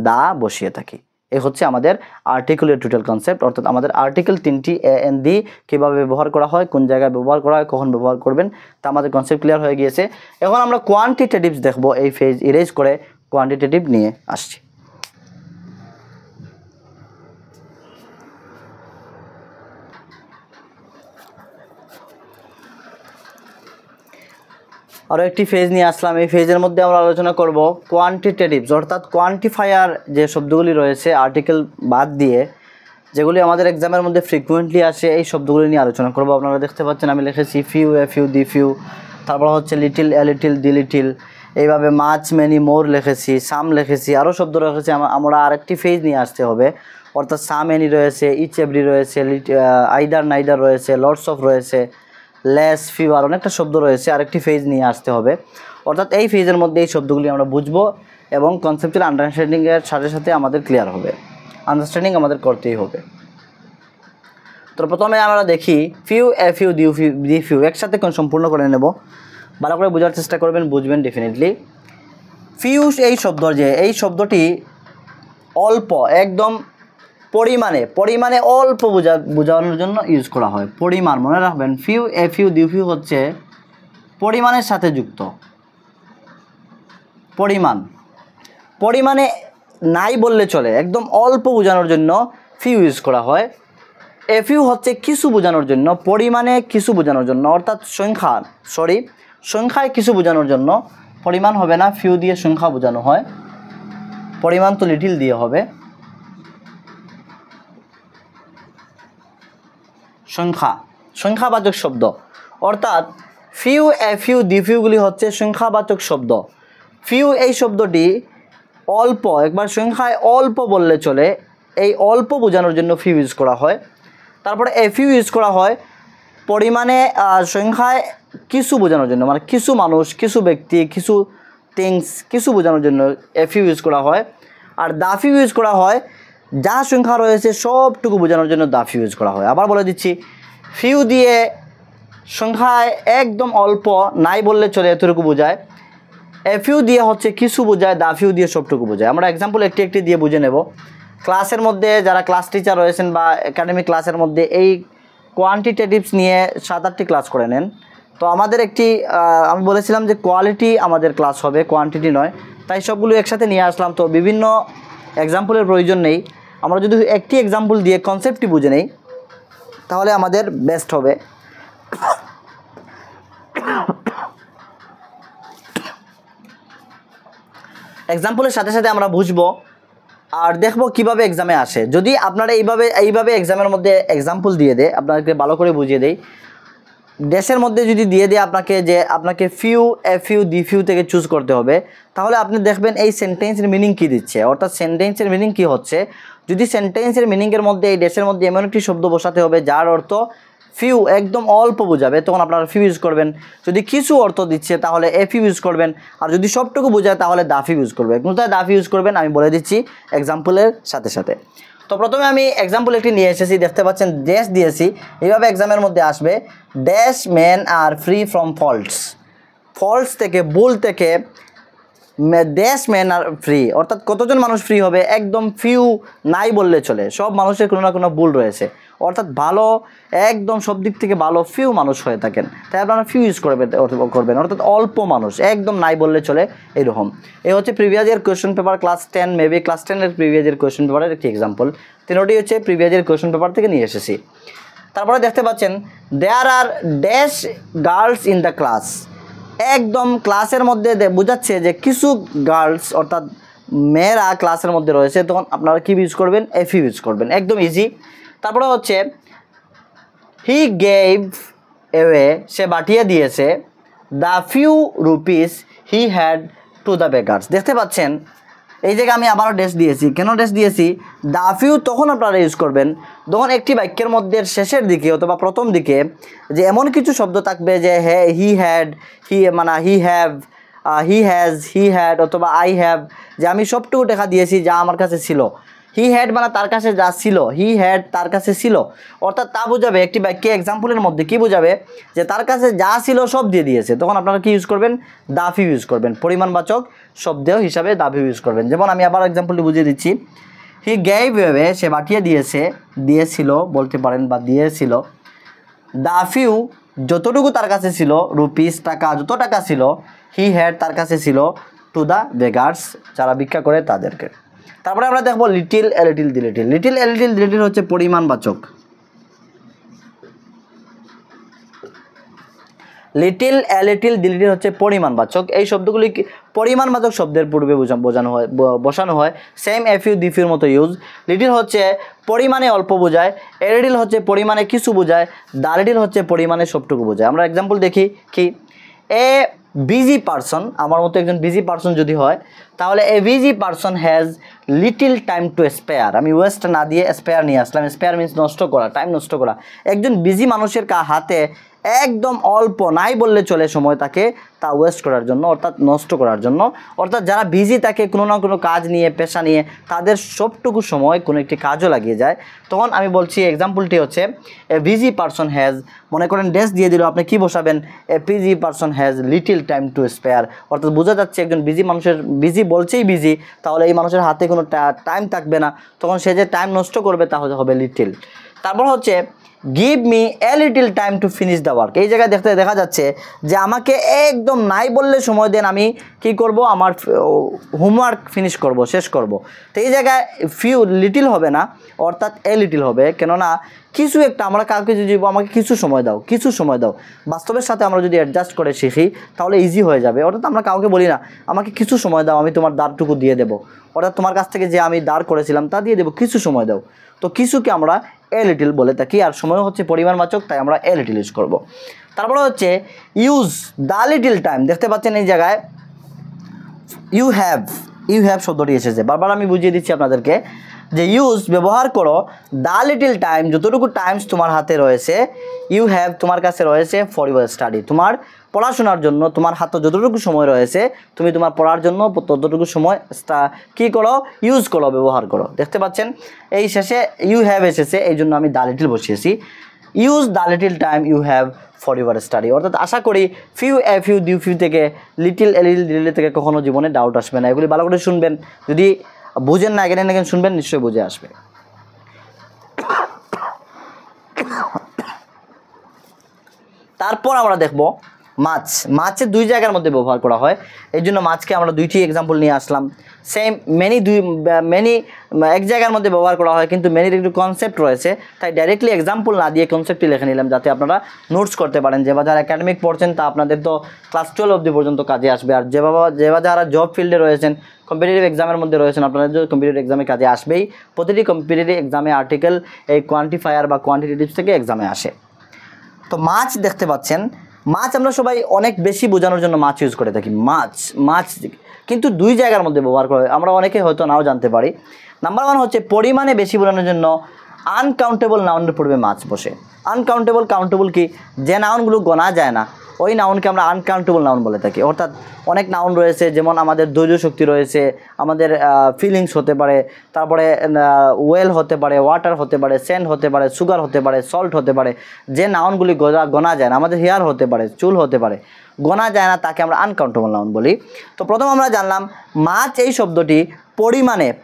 দা বসিয়ে থাকি। এই হচ্ছে আমাদের আর্টিকেলের টোটাল কনসেপ্ট, অর্থাৎ আমাদের আর্টিকেল 3টি এ এন দি কীভাবে ব্যবহার করা হয়, কোন জায়গায় ব্যবহার করা হয়, কখন ব্যবহার করবেন, তা আমাদের কনসেপ্ট ক্লিয়ার হয়ে গিয়েছে। এখন আমরা কোয়ান্টিটেটিভস দেখব, এই ফেজ ইরেজ করে কোয়ান্টিটেটিভ নিয়ে আসছি। আরও একটি ফেজ নিয়ে আসলাম। এই ফেজের মধ্যে আমরা আলোচনা করব কোয়ান্টিটেটিভস, অর্থাৎ কোয়ান্টিফায়ার যে শব্দগুলি রয়েছে আর্টিকেল বাদ দিয়ে, যেগুলি আমাদের এক্সামের মধ্যে ফ্রিকুয়েন্টলি আসে, এই শব্দগুলি নিয়ে আলোচনা করব। আপনারা দেখতে পাচ্ছেন আমি লিখেছি few, a few, the few, তারপর হচ্ছে little, a little, the little, এইভাবে মাচ, মেনি, মোর লিখেছি, সাম লিখেছি, আরও শব্দ রেখেছি। আমরা আরেকটি ফেজ নিয়ে আসতে হবে, অর্থাৎ সাম এনি রয়েছে, ইচ এভরি রয়েছে, আইদার নাইদার রয়েছে, লটস অফ রয়েছে, লেস, ফিউ, আর অনেকটা শব্দ রয়েছে। আরেকটি ফেজ নিয়ে আসতে হবে, অর্থাৎ এই ফেজের মধ্যে এই শব্দগুলি আমরা বুঝবো এবং কনসেপ্টের আন্ডারস্ট্যান্ডিংয়ের সাথে সাথে আমাদের ক্লিয়ার হবে, আন্ডারস্ট্যান্ডিং আমাদের করতেই হবে। তো প্রথমে আমরা দেখি few, a few, the few একসাথে সম্পূর্ণ করে নেব, ভালো করে বোঝার চেষ্টা করবেন, বুঝবেন ডেফিনেটলি। ফিউ এই শব্দটি অল্প, একদম পরিমাণে অল্প বোঝানোর জন্য ইউজ করা হয়। পরিমাণ মনে রাখবেন, few, a few, the few হচ্ছে পরিমাণের সাথে যুক্ত। পরিমাণে নাই বললে চলে, একদম অল্প বোঝানোর জন্য ফিউ ইউজ করা হয়। এ ফিউ হচ্ছে কিছু বোঝানোর জন্য, পরিমাণে কিছু বোঝানোর জন্য, অর্থাৎ সংখ্যায় কিছু বোঝানোর জন্য। পরিমাণ হবে না, ফিউ দিয়ে সংখ্যা বোঝানো হয়, পরিমাণ তো লিটিল দিয়ে হবে। সংখ্যাবাচক শব্দ, অর্থাৎ ফিউ, এ ফিউ, দি ফিউগুলি হচ্ছে সংখ্যাবাচক শব্দ। ফিউ এই শব্দটি অল্প, একবার সংখ্যায় অল্প বললে চলে, এই অল্প বোঝানোর জন্য ফিউ ইউজ করা হয়। তারপরে এ ফিউ ইউজ করা হয় পরিমাণে, সংখ্যায় কিছু বোঝানোর জন্য, মানে কিছু মানুষ, কিছু ব্যক্তি, কিছু থিংস, কিছু বোঝানোর জন্য এ ফিউ ইউজ করা হয়। আর দা ফিউ ইউজ করা হয় যা সংখ্যা রয়েছে সবটুকু বোঝানোর জন্য দা ফিউ ইউজ করা হয়। আবার বলে দিচ্ছি, ফিউ দিয়ে সংখ্যায় একদম অল্প, নাই বললে চলে, এতটুকু বোঝায়। এ ফিউ দিয়ে হচ্ছে কিছু বোঝায়, দা ফিউ দিয়ে সবটুকু বোঝায়। আমরা এক্সাম্পল একটি দিয়ে বুঝে নেব। ক্লাসের মধ্যে যারা ক্লাস টিচার রয়েছেন বা একাডেমিক ক্লাসের মধ্যে এই কোয়ান্টিটেটিভস নিয়ে 7-8টি ক্লাস করে নেন, তো আমাদের আমি বলেছিলাম যে কোয়ালিটি আমাদের ক্লাস হবে, কোয়ান্টিটি নয়, তাই সবগুলো একসাথে নিয়ে আসলাম। তো বিভিন্ন এক্সাম্পলের প্রয়োজন নেই, আমরা যদি একটি এক্সাম্পল দিয়ে কনসেপ্টটি বুঝে নেই তাহলে আমাদের বেস্ট হবে। এক্সাম্পলের সাথে সাথে আমরা বুঝবো আর দেখব কিভাবে এক্সামে আসে। যদি আপনারা এইভাবে এক্সামের মধ্যে এক্সাম্পল দিয়ে দেয়, আপনাদেরকে ভালো করে বুঝিয়ে দেয়, ড্যাশের মধ্যে যদি দিয়ে দেয় আপনাকে few, a few, the few থেকে চুজ করতে হবে, তাহলে আপনি দেখবেন এই সেন্টেন্সের মিনিং কী দিচ্ছে, অর্থাৎ সেন্টেন্সের মিনিং কী হচ্ছে। যদি সেন্টেন্সের মিনিংয়ের মধ্যে এই ড্যাশের মধ্যে এমন একটি শব্দ বসাতে হবে যার অর্থ ফিউ, একদম অল্প বোঝাবে, তখন আপনারা ফিউ ইউজ করবেন। যদি কিছু অর্থ দিচ্ছে তাহলে এ ফিউ ইউজ করবেন, আর যদি সবটুকু বোঝায় তাহলে দা ফিউ ইউজ করবেন। কোথায় দা ফিউ ইউজ করবেন আমি বলে দিচ্ছি এক্সাম্পলের সাথে সাথে। তো প্রথমে আমি এক্সাম্পল একটি নিয়ে এসেছি, দেখতে পাচ্ছেন ড্যাশ দিয়েছি, এইভাবে এক্সামের মধ্যে আসবে dash men are free from faults থেকে, ভুল থেকে, ড্যাশ মেন আর ফ্রি, অর্থাৎ কতজন মানুষ ফ্রি হবে, একদম ফিউ নাই বললে চলে, সব মানুষের কোনো না কোনো ভুল রয়েছে, অর্থাৎ ভালো, একদম সব দিক থেকে ভালো ফিউ মানুষ হয়ে থাকেন, তাই আপনারা ফিউ ইউজ করবেন, অর্থাৎ অল্প মানুষ, একদম নাই বললে চলে, এইরকম। এই হচ্ছে previous year question paper class 10, maybe class 10-এর প্রিভিয়াস ইয়ার কোয়েশ্চেন পেপারের একটি এক্সাম্পল। তিনটি হচ্ছে প্রিভিয়াস ইয়ার কোয়েশ্চেন পেপার থেকে নিয়ে এসেছি। তারপরে দেখতে পাচ্ছেন there are dash girls in the class, একদম ক্লাসের মধ্যে বোঝাচ্ছে যে কিছু গার্লস, অর্থাৎ মেয়েরা ক্লাসের মধ্যে রয়েছে, তখন আপনারা কি ইউজ করবেন, এ ফিউ ইউজ করবেন, একদম ইজি। তারপরে হচ্ছে হি গেভ অ্যাওয়ে, সে পাঠিয়ে দিয়েছে, the few rupees he had to the bakers. দেখতে পাচ্ছেন এই জায়গায় আমি আবারও ড্যাশ দিয়েছি, কেন ড্যাশ দিয়েছি, দ্য ফিউ তখন আপনারা ইউজ করবেন যখন একটি বাক্যের মধ্যে শেষের দিকে অথবা প্রথম দিকে যে এমন কিছু শব্দ থাকবে যে হি হ্যাড, মানে he have, he has, he had অথবা আই হ্যাভ, যে আমি সবটুকু টাকা দিয়েছি যা আমার কাছে ছিল। হি হ্যাড মানে তার কাছে যা ছিল, হি হ্যাড তার কাছে ছিল, অর্থাৎ তা বোঝাবে একটি বাক্যে এক্সাম্পলের মধ্যে কি বোঝাবে, যে তার কাছে যা ছিল সব দিয়ে দিয়েছে, তখন আপনারা কি ইউজ করবেন, দা ফিউ ইউজ করবেন, পরিমাণবাচক শব্দ হিসাবে দা ফিউ ইউজ করবেন। যেমন আমি আবার এক্সাম্পলটি বুঝিয়ে দিচ্ছি, হি গেভ অ্যাওয়ে, সে পাঠিয়ে দিয়েছিল বলতে পারেন বা দিয়েছিল, দ্য ফিউ, যতটুকু তার কাছে ছিল, রুপিস, টাকা, যত টাকা ছিল, হি হ্যাড, তার কাছে ছিল, টু দ্য বেগার্স, যারা ভিক্ষা করে তাদেরকে। তারপরে আমরা দেখবো little a little the little. Little a little the little হচ্ছে পরিমাণবাচক। Little a little the little হচ্ছে পরিমাণবাচক। এই শব্দগুলি পরিমাণবাচক শব্দের পূর্বে বসানো হয়। সেম এ ফিউ দি ফিউর মতো ইউজ। লিটিল হচ্ছে পরিমাণে অল্প বোঝায়, এ লিটিল হচ্ছে পরিমাণে কিছু বোঝায়, দ্য লিটিল হচ্ছে পরিমাণে সবটুকু বোঝায়। আমরা এক্সাম্পল দেখি কি, এ বিজি পারসন, আমার মতো একজন বিজি পারসন যদি হয় তাহলে a busy person has little time to spare. আমি ওয়েস্ট না দিয়ে স্পেয়ার নিয়ে আসলাম। স্পেয়ার মিন্স নষ্ট করা, টাইম নষ্ট করা। একজন বিজি মানুষের হাতে একদম অল্প, নাই বললে চলে সময় তাকে তা ওয়েস্ট করার জন্য, অর্থাৎ নষ্ট করার জন্য। অর্থাৎ যারা বিজি থাকে কোনো না কোনো কাজ নিয়ে, পেশা নিয়ে, তাদের সবটুকু সময় কোনো একটি কাজও লাগিয়ে যায়। তখন আমি বলছি এক্সাম্পলটি হচ্ছে এ বিজি পারসন হ্যাজ, মনে করেন ড্যাশ দিয়ে দিল, আপনি কি বসাবেন? A busy person has little time to spare. অর্থাৎ বোঝা যাচ্ছে একজন বিজি মানুষের, বিজি বলছেই বিজি, তাহলে এই মানুষের হাতে কোনো টাইম থাকবে না, তখন সে যে টাইম নষ্ট করবে তাহলে হবে লিটিল। তারপর হচ্ছে give me a little time to finish the work. এই জায়গায় দেখা যাচ্ছে যে আমাকে একদম নাই বললে সময় দেন, আমি কি করব? আমার হোমওয়ার্ক ফিনিশ করব, শেষ করব। তো এই জায়গায় ফিউ লিটিল হবে না, অর্থাৎ এ লিটিল হবে। কেননা কিছু একটা, আমরা কাউকে যদি আমাকে কিছু সময় দাও, কিছু সময় দাও, বাস্তবের সাথে আমরা যদি অ্যাডজাস্ট করে শিখি তাহলে ইজি হয়ে যাবে। অর্থাৎ আমরা কাউকে বলি না আমাকে কিছু সময় দাও, আমি তোমার দাঁড়টুকু দিয়ে দেবো, অর্থাৎ তোমার কাছ থেকে যে আমি দাঁড় করেছিলাম তা দিয়ে দেবো, কিছু সময় দাও। তো কিছুকে আমরা এ লিটিল বলে থাকি, আর সময় হচ্ছে পরিমাণবাচক, তাই আমরা এ লিটিল ইউজ করবো। তারপরে হচ্ছে ইউজ দ্য লিটিল টাইম। দেখতে পাচ্ছেন এই জায়গায় ইউ হ্যাভ শব্দটি এসেছে। বারবার আমি বুঝিয়ে দিচ্ছি আপনাদেরকে যে ইউজ ব্যবহার করো, দ্য লিটিল টাইম, যতটুকু টাইমস তোমার হাতে রয়েছে, ইউ হ্যাভ তোমার কাছে রয়েছে, ফর ইউর স্টাডি, তোমার পড়াশোনার জন্য। তোমার হাতে যতটুকু সময় রয়েছে তুমি তোমার পড়ার জন্য ততটুকু সময় কী করো? ইউজ করো, ব্যবহার করো। দেখতে পাচ্ছেন এই শেষে ইউ হ্যাভ এসেছে, এই জন্য আমি দ্য লিটিল বসিয়েছি। Use the little time you have for your study. অর্থাৎ আশা করি few a few the few থেকে লিটিল এ লিটিল লিটিল থেকে কখনো জীবনে ডাউট আসবে না। এগুলি ভালো করে শুনবেন, যদি বুঝেন না এগেন এগেন শুনবেন, নিশ্চয়ই বুঝে আসবে। তারপর আমরা দেখব মাছ। মাছের দুই জায়গার মধ্যে ব্যবহার করা হয়, এই জন্য মাছকে আমরা দুইটি এক্সাম্পল নিয়ে আসলাম। সেম মেনি এক জায়গার মধ্যে ব্যবহার করা হয়, কিন্তু মেনির একটু কনসেপ্ট রয়েছে, তাই ডাইরেক্টলি এক্সাম্পল না দিয়ে কনসেপ্টটি লিখে নিলাম, যাতে আপনারা নোটস করতে পারেন। যে বা যারা একাডেমিক পড়ছেন তা আপনাদের তো ক্লাস 12 অবধি পর্যন্ত কাজে আসবে, আর যে বা যারা জব ফিল্ডে রয়েছেন, কম্পিটিটিভ এক্সামের মধ্যে রয়েছেন, আপনাদের যে কম্পিটিটিভ এক্সামে কাজে আসবেই। প্রতিটি কম্পিটিটিভ এক্সামে আর্টিকেল এই কোয়ান্টিফায়ার বা কোয়ান্টিটেটিভস থেকে এক্সামে আসে। তো মাছ দেখতে পাচ্ছেন, মাছ আমরা সবাই অনেক বেশি বোঝানোর জন্য মাছ ইউজ করে থাকি। মাছ কিন্তু দুই জায়গার মধ্যে ব্যবহার করা হয়, আমরা অনেকে হয়তো নাও জানতে পারি। নাম্বার 1 হচ্ছে পরিমাণে বেশি বোঝানোর জন্য আনকাউন্টেবল নাউনের পূর্বে মাছ বসে। আনকাউন্টেবল, কাউন্টেবল কি? যে নাউনগুলো গোনা যায় না ওই নাউনকে আমরা আনকাউন্টেবল নাউন বলে থাকি। অর্থাৎ অনেক নাউন রয়েছে, যেমন আমাদের ধৈর্য শক্তি রয়েছে, আমাদের ফিলিংস হতে পারে, তারপরে ওয়েল হতে পারে, ওয়াটার হতে পারে, সেন্ড হতে পারে, সুগার হতে পারে, সল্ট হতে পারে। যে নাউনগুলি গোনা যায় না, আমাদের হেয়ার হতে পারে, চুল হতে পারে, গোনা যায় না, তাকে আমরা আনকাউন্টেবল নাউন বলি। তো প্রথম আমরা জানলাম মাছ এই শব্দটি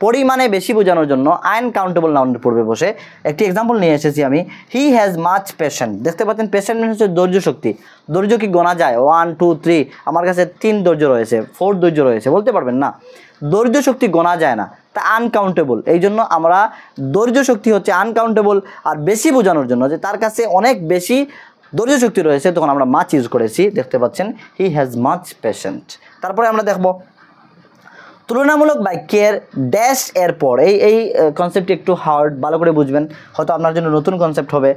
পরিমাণে বেশি বোঝানোর জন্য আনকাউন্টেবল নাউনের পূর্বে বসে। একটি এক্সাম্পল নিয়ে এসেছি আমি, হি হ্যাজ মাচ পেশেন্ট। দেখতে পাচ্ছেন পেশেন্ট মানে হচ্ছে ধৈর্য শক্তি। ধৈর্য কি গোনা যায়? 1 2 3, আমার কাছে 3 ধৈর্য রয়েছে, 4 ধৈর্য রয়েছে, বলতে পারবেন না। ধৈর্য শক্তি গোনা যায় না, তা আনকাউন্টেবল। এই জন্য আমরা ধৈর্য শক্তি হচ্ছে আনকাউন্টেবল, আর বেশি বোঝানোর জন্য যে তার কাছে অনেক বেশি ধৈর্য শক্তি রয়েছে, তখন আমরা মাছ ইউজ করেছি। দেখতে পাচ্ছেন হি হ্যাজ মাচ পেশেন্ট। তারপরে আমরা দেখব তুলনামূলক বাক্যের ড্যাশ এর পর। এই কনসেপ্টটি একটু হার্ড, ভালো করে বুঝবেন, হয়তো আপনার জন্য নতুন কনসেপ্ট হবে।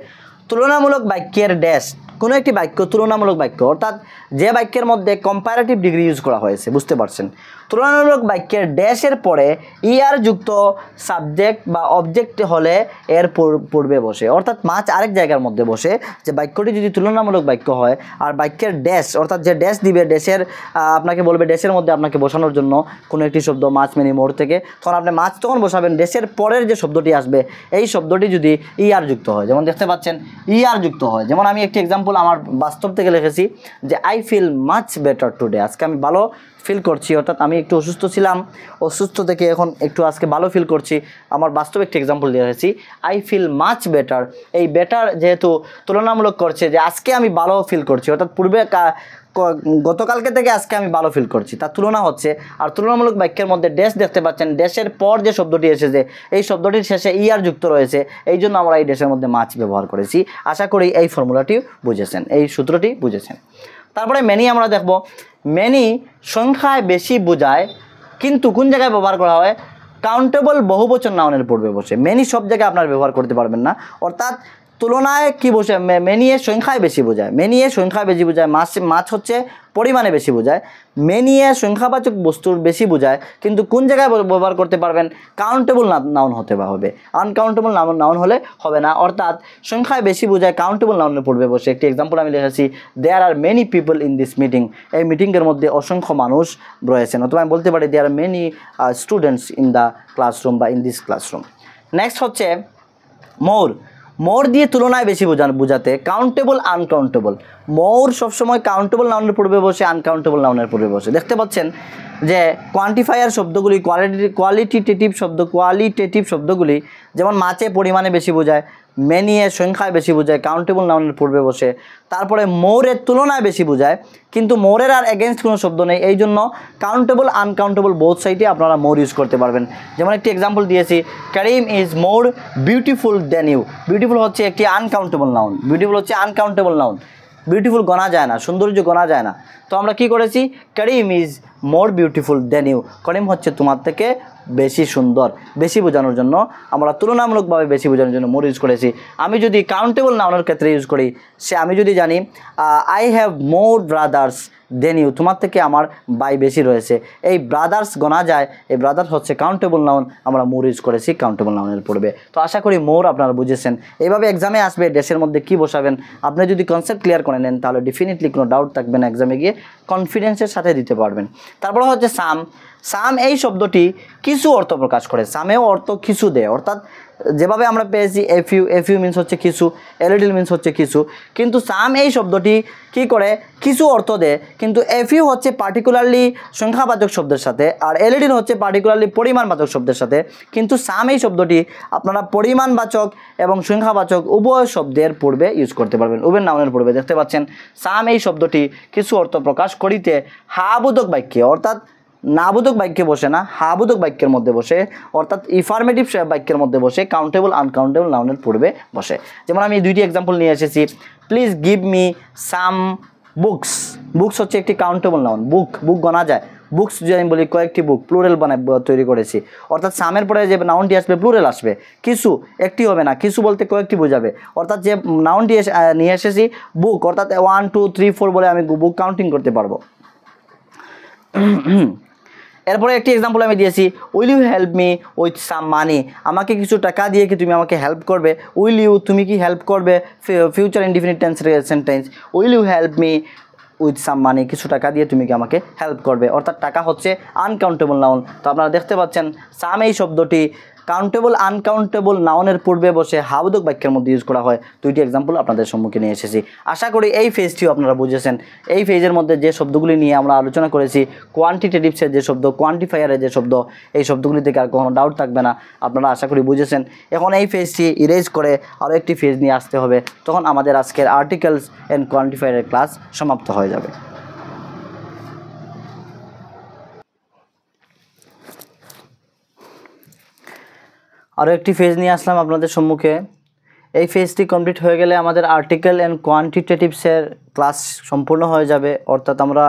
তুলনামূলক বাক্যের ড্যাশ, কোনো একটি বাক্য তুলনামূলক বাক্য, অর্থাৎ যে বাক্যের মধ্যে কম্পারেটিভ ডিগ্রি ইউজ করা হয়েছে, বুঝতে পারছেন। তুলনামূলক বাক্যের ড্যাশের পরে ইয়ার যুক্ত সাবজেক্ট বা অবজেক্ট হলে এর পূর্বে বসে। অর্থাৎ মাছ আরেক জায়গার মধ্যে বসে, যে বাক্যটি যদি তুলনামূলক বাক্য হয় আর বাক্যের ড্যাশ, অর্থাৎ যে ড্যাশ দিবে, ড্যাশের আপনাকে বলবে ড্যাশের মধ্যে আপনাকে বসানোর জন্য কোনো একটি শব্দ, মাছ মেনি মোর থেকে, তখন আপনি মাছ তখন বসাবেন। ড্যাশের পরের যে শব্দটি আসবে এই শব্দটি যদি ইয়ার যুক্ত হয়, যেমন দেখতে পাচ্ছেন ইয়ার যুক্ত হয়। যেমন আমি একটি এক্সাম্পল আমার বাস্তব থেকে লিখেছি যে I feel much better today. আজকে আমি ভালো ফিল করছি, অর্থাৎ আমি একটু অসুস্থ ছিলাম, অসুস্থ থেকে এখন একটু আজকে ভালো ফিল করছি। আমার বাস্তব একটি এক্সাম্পল দিয়ে রেখেছি, আই ফিল মাচ বেটার। এই বেটার যেহেতু তুলনামূলক করছে যে আজকে আমি ভালো ফিল করছি, অর্থাৎ পূর্বে গতকালকে থেকে আজকে আমি ভালো ফিল করছি, তার তুলনা হচ্ছে। আর তুলনামূলক বাক্যের মধ্যে ড্যাশ দেখতে পাচ্ছেন, ড্যাশের পর যে শব্দটি এসেছে এই শব্দটির শেষে ইয়ার যুক্ত রয়েছে, এই জন্য আমরা এই ড্যাশের মধ্যে মাছ ব্যবহার করেছি। আশা করি এই ফর্মুলাটি বুঝেছেন, এই সূত্রটি বুঝেছেন। তারপরে মেনি আমরা দেখব। মেনি সংখ্যায় বেশি বোঝায়, কিন্তু কোন জায়গায় ব্যবহার করা হয়? কাউন্টেবল বহুবচন নাউনের পূর্বে বসে। মেনি সব জায়গায় আপনার ব্যবহার করতে পারবেন না, অর্থাৎ তুলনায় কি বসে? মেনিয়ে সংখ্যায় বেশি বোঝায়, মেনিয়ে সংখ্যায় বেশি বোঝায়। মাছ হচ্ছে পরিমাণে বেশি বোঝায়, মেনিয়ে সংখ্যাবাচক বস্তুর বেশি বোঝায়, কিন্তু কোন জায়গায় ব্যবহার করতে পারবেন? কাউন্টেবল নাউন হতে হবে, আনকাউন্টেবল নাউন হলে হবে না। অর্থাৎ সংখ্যায় বেশি বোঝায়, কাউন্টেবল নাউনের পূর্বে বসে। একটি এক্সাম্পল আমি লিখেছি, there are many people in this meeting. এই মিটিংয়ের মধ্যে অসংখ্য মানুষ রয়েছেন, অথবা আমি বলতে পারি there are many students in the classroom বা ইন দিস ক্লাসরুম। নেক্সট হচ্ছে মোর। মোর দিয়ে তুলনায় বেশি বোঝাতে কাউন্টেবল আনকাউন্টেবল। মোর সবসময় কাউন্টেবল নাউনের পূর্বে বসে, আনকাউন্টেবল নাউনের পূর্বে বসে। দেখতে পাচ্ছেন যে কোয়ান্টিফায়ার শব্দগুলি, কোয়ালিটেটিভ শব্দগুলি যেমন মাছে পরিমাণে বেশি বোঝায়, মেনিয়ে সংখ্যায় বেশি বোঝায়, কাউন্টেবল নাউনের পূর্বে বসে। তারপরে মোরের তুলনায় বেশি বোঝায়, কিন্তু মোরের আর এগেনস্ট কোনো শব্দ নেই, এই জন্য কাউন্টেবল আনকাউন্টেবল বোথ সাইডে আপনারা মোর ইউজ করতে পারবেন। যেমন একটি এক্সাম্পল দিয়েছি, Karim is more beautiful than you. Beautiful হচ্ছে একটি আনকাউন্টেবল নাউন, বিউটিফুল হচ্ছে আনকাউন্টেবল নাউন। বিউটিফুল গণা যায় না, সৌন্দর্য গণা যায় না। তো আমরা কি করেছি? Karim is more beautiful than you. Karim হচ্ছে তোমার থেকে বেশি সুন্দর। বেশি বোঝানোর জন্য আমরা তুলনামূলকভাবে বেশি বোঝানোর জন্য মোর ইউজ করেছি। আমি যদি কাউন্টেবল নাউনের ক্ষেত্রে ইউজ করি, আমি যদি জানি I have more brothers than you, তোমার থেকে আমার ভাই বেশি রয়েছে, এই ব্রাদার্স গণা যায়, এই ব্রাদার্স হচ্ছে কাউন্টেবল নাউন, আমরা মোর ইউজ করেছি কাউন্টেবল নাউনের পূর্বে। তো আশা করি মোর আপনারা বুঝেছেন। এইভাবে এক্সামে আসবে, ড্যাশের মধ্যে কি বসাবেন আপনি যদি কনসেপ্ট ক্লিয়ার করে নেন, তাহলে ডেফিনেটলি কোনো ডাউট থাকবে না, এক্সামে গিয়ে কনফিডেন্সের সাথে দিতে পারবেন। তারপরে হচ্ছে সাম। সাম এই শব্দটি কিছু অর্থ প্রকাশ করে, সামেও অর্থ কিছু দেয়, অর্থাৎ যেভাবে আমরা পেয়েছি এফইউ মিনস হচ্ছে কিছু, এলিটিল মিনস হচ্ছে কিছু, কিন্তু সাম এই শব্দটি কি করে? কিছু অর্থ দেয়, কিন্তু এফইউ হচ্ছে পার্টিকুলারলি সংখ্যাবাচক শব্দের সাথে, আর এলিটিল হচ্ছে পার্টিকুলারলি পরিমাণবাচক শব্দের সাথে। কিন্তু সাম এই শব্দটি আপনারা পরিমাণবাচক এবং সংখ্যাবাচক উভয় শব্দের পূর্বে ইউজ করতে পারবেন, উভয় নাউনের পূর্বে। দেখতে পাচ্ছেন সাম এই শব্দটি কিছু অর্থ প্রকাশ করিতে হাবোধক বাক্যে, অর্থাৎ নাবোধক বাক্যে বসে না, হাবোধক বাক্যের মধ্যে বসে, অর্থাৎ ইনফরমেটিভ বাক্যের মধ্যে বসে, কাউন্টেবল আনকাউন্টেবল নাউনের পূর্বে বসে। যেমন আমি দুইটি এক্সাম্পল নিয়ে এসেছি, please give me some books. Books হচ্ছে একটি কাউন্টেবল নাউন, বুক গণা যায়। বুকস যদি আমি বলি কয়েকটি বুক, প্লুরাল তৈরি করেছি, অর্থাৎ সামের পরে যে নাউনটি আসবে প্লুরাল আসবে, কিছু একটি হবে না, কিছু বলতে কয়েকটি বোঝাবে। অর্থাৎ যে নাউনটি নিয়ে এসেছি বুক, অর্থাৎ 1 2 3 4 বলে আমি বুক কাউন্টিং করতে পারবো। এরপরে একটি এক্সাম্পল আমি দিয়েছি, will you help me with some money. আমাকে কিছু টাকা দিয়ে কি তুমি আমাকে হেল্প করবে? উইল ইউ, তুমি কি হেল্প করবে? ফিউচার ইনডিফিনিট টেন্সের sentence, will you help me with some money, কিছু টাকা দিয়ে তুমি কি আমাকে হেল্প করবে, অর্থাৎ টাকা হচ্ছে আনকাউন্টেবল নাউন। তো আপনারা দেখতে পাচ্ছেন সাম এই শব্দটি কাউন্টেবল আনকাউন্টেবল নাউনের পূর্বে বসে হাবোধক বাক্যের মধ্যে ইউজ করা হয়। দুইটি এক্সাম্পল আপনাদের সম্মুখে নিয়ে এসেছি। আশা করি এই ফেজটিও আপনারা বুঝেছেন। এই ফেজের মধ্যে যে শব্দগুলি নিয়ে আমরা আলোচনা করেছি, কোয়ান্টিটেটিভসের যে শব্দ, কোয়ান্টিফায়ারের যে শব্দ, এই শব্দগুলি থেকে আর কোনো ডাউট থাকবে না, আপনারা আশা করি বুঝেছেন। এখন এই ফেজটি ইরেজ করে আরও একটি ফেজ নিয়ে আসতে হবে, তখন আমাদের আজকের আর্টিকেলস অ্যান্ড কোয়ান্টিফায়ারের ক্লাস সমাপ্ত হয়ে যাবে। আরও একটি ফেজ নিয়ে আসলাম আপনাদের সম্মুখে। এই ফেজটি কমপ্লিট হয়ে গেলে আমাদের আর্টিকেল অ্যান্ড কোয়ান্টিটেটিভসের ক্লাস সম্পূর্ণ হয়ে যাবে, অর্থাৎ আমরা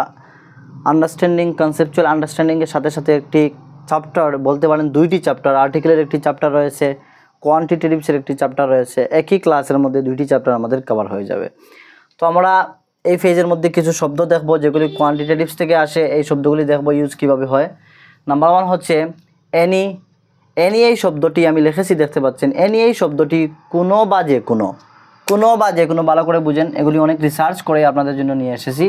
আন্ডারস্ট্যান্ডিং, কনসেপচুয়াল আন্ডারস্ট্যান্ডিংয়ের সাথে সাথে একটি চ্যাপ্টার, বলতে পারেন দুইটি চ্যাপ্টার, আর্টিকেলের একটি চ্যাপ্টার রয়েছে, কোয়ান্টিটেটিভসের একটি চ্যাপ্টার রয়েছে, একই ক্লাসের মধ্যে দুইটি চ্যাপ্টার আমাদের কভার হয়ে যাবে। তো আমরা এই ফেজের মধ্যে কিছু শব্দ দেখব যেগুলি কোয়ান্টিটেটিভস থেকে আসে, এই শব্দগুলি দেখব ইউজ কীভাবে হয়। নাম্বার 1 হচ্ছে এনি। এনি এই শব্দটি আমি লিখেছি, দেখতে পাচ্ছেন। এনি এই শব্দটি কোনো বা যে কোনো, কোনো বা যে কোনো, ভালো করে বুঝেন, এগুলি অনেক রিসার্চ করে আপনাদের জন্য নিয়ে এসেছি।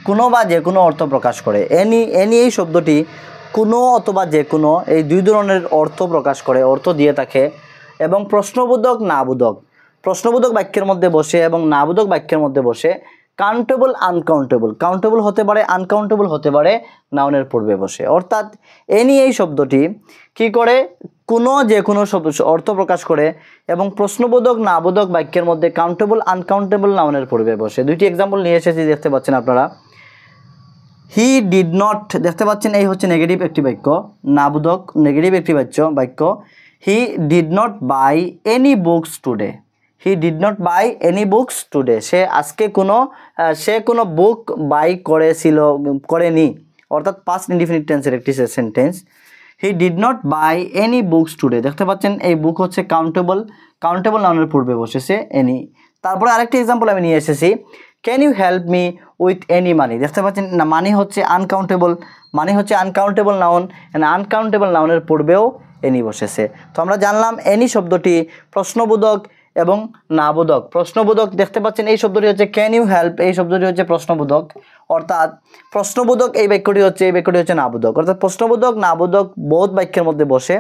কোনো বা যে কোনো অর্থ প্রকাশ করে। এনি এই শব্দটি কোনো অথবা যে কোনো এই দুই ধরনের অর্থ প্রকাশ করে, অর্থ দিয়ে থাকে, এবং প্রশ্নবোধক নাবোধক, প্রশ্নবোধক বাক্যের মধ্যে বসে এবং নাবোধক বাক্যের মধ্যে বসে, কাউন্টেবল আনকাউন্টেবল, কাউন্টেবল হতে পারে, আনকাউন্টেবল হতে পারে নাউনের পূর্বে বসে। অর্থাৎ এনি এই শব্দটি কি করে, কোনো যে কোনো অর্থ প্রকাশ করে এবং প্রশ্নবোধক নাবোধক বাক্যের মধ্যে কাউন্টেবল আনকাউন্টেবল নাউনের পূর্বে বসে। দুইটি এক্সাম্পল নিয়ে এসেছি, দেখতে পাচ্ছেন আপনারা। হি ডিড নট, দেখতে পাচ্ছেন এই হচ্ছে নেগেটিভ একটি বাক্য, নাবোধক নেগেটিভ একটি বাক্য। He did not buy any books today, he did not buy any books today, সে আজকে সে কোনো বুক বাই করেনি, অর্থাৎ পাস্ট ইনডিফিনিট টেন্সের একটি sentence. He did not buy any books today, দেখতে পাচ্ছেন এই বুক হচ্ছে কাউন্টেবল নাউনের পূর্বে বসেছে এনি। তারপরে আরেকটি এক্সাম্পল আমি নিয়ে এসেছি, can you help me with any money, দেখতে পাচ্ছেন না, মানি হচ্ছে আনকাউন্টেবল নাউন, আনকাউন্টেবল নাউনের পূর্বেও এনি বসেছে। তো আমরা জানলাম এনি শব্দটি প্রশ্নবোধক এবং নাবোধক। প্রশ্নবোধক দেখতে পাচ্ছেন এই শব্দটি হচ্ছে ক্যান ইউ হেল্প, এই শব্দটি হচ্ছে প্রশ্নবোধক, অর্থাৎ প্রশ্নবোধক এই বাক্যটি হচ্ছে নাবোধক, অর্থাৎ প্রশ্নবোধক নাবোধক বোধ বাক্যের মধ্যে বসে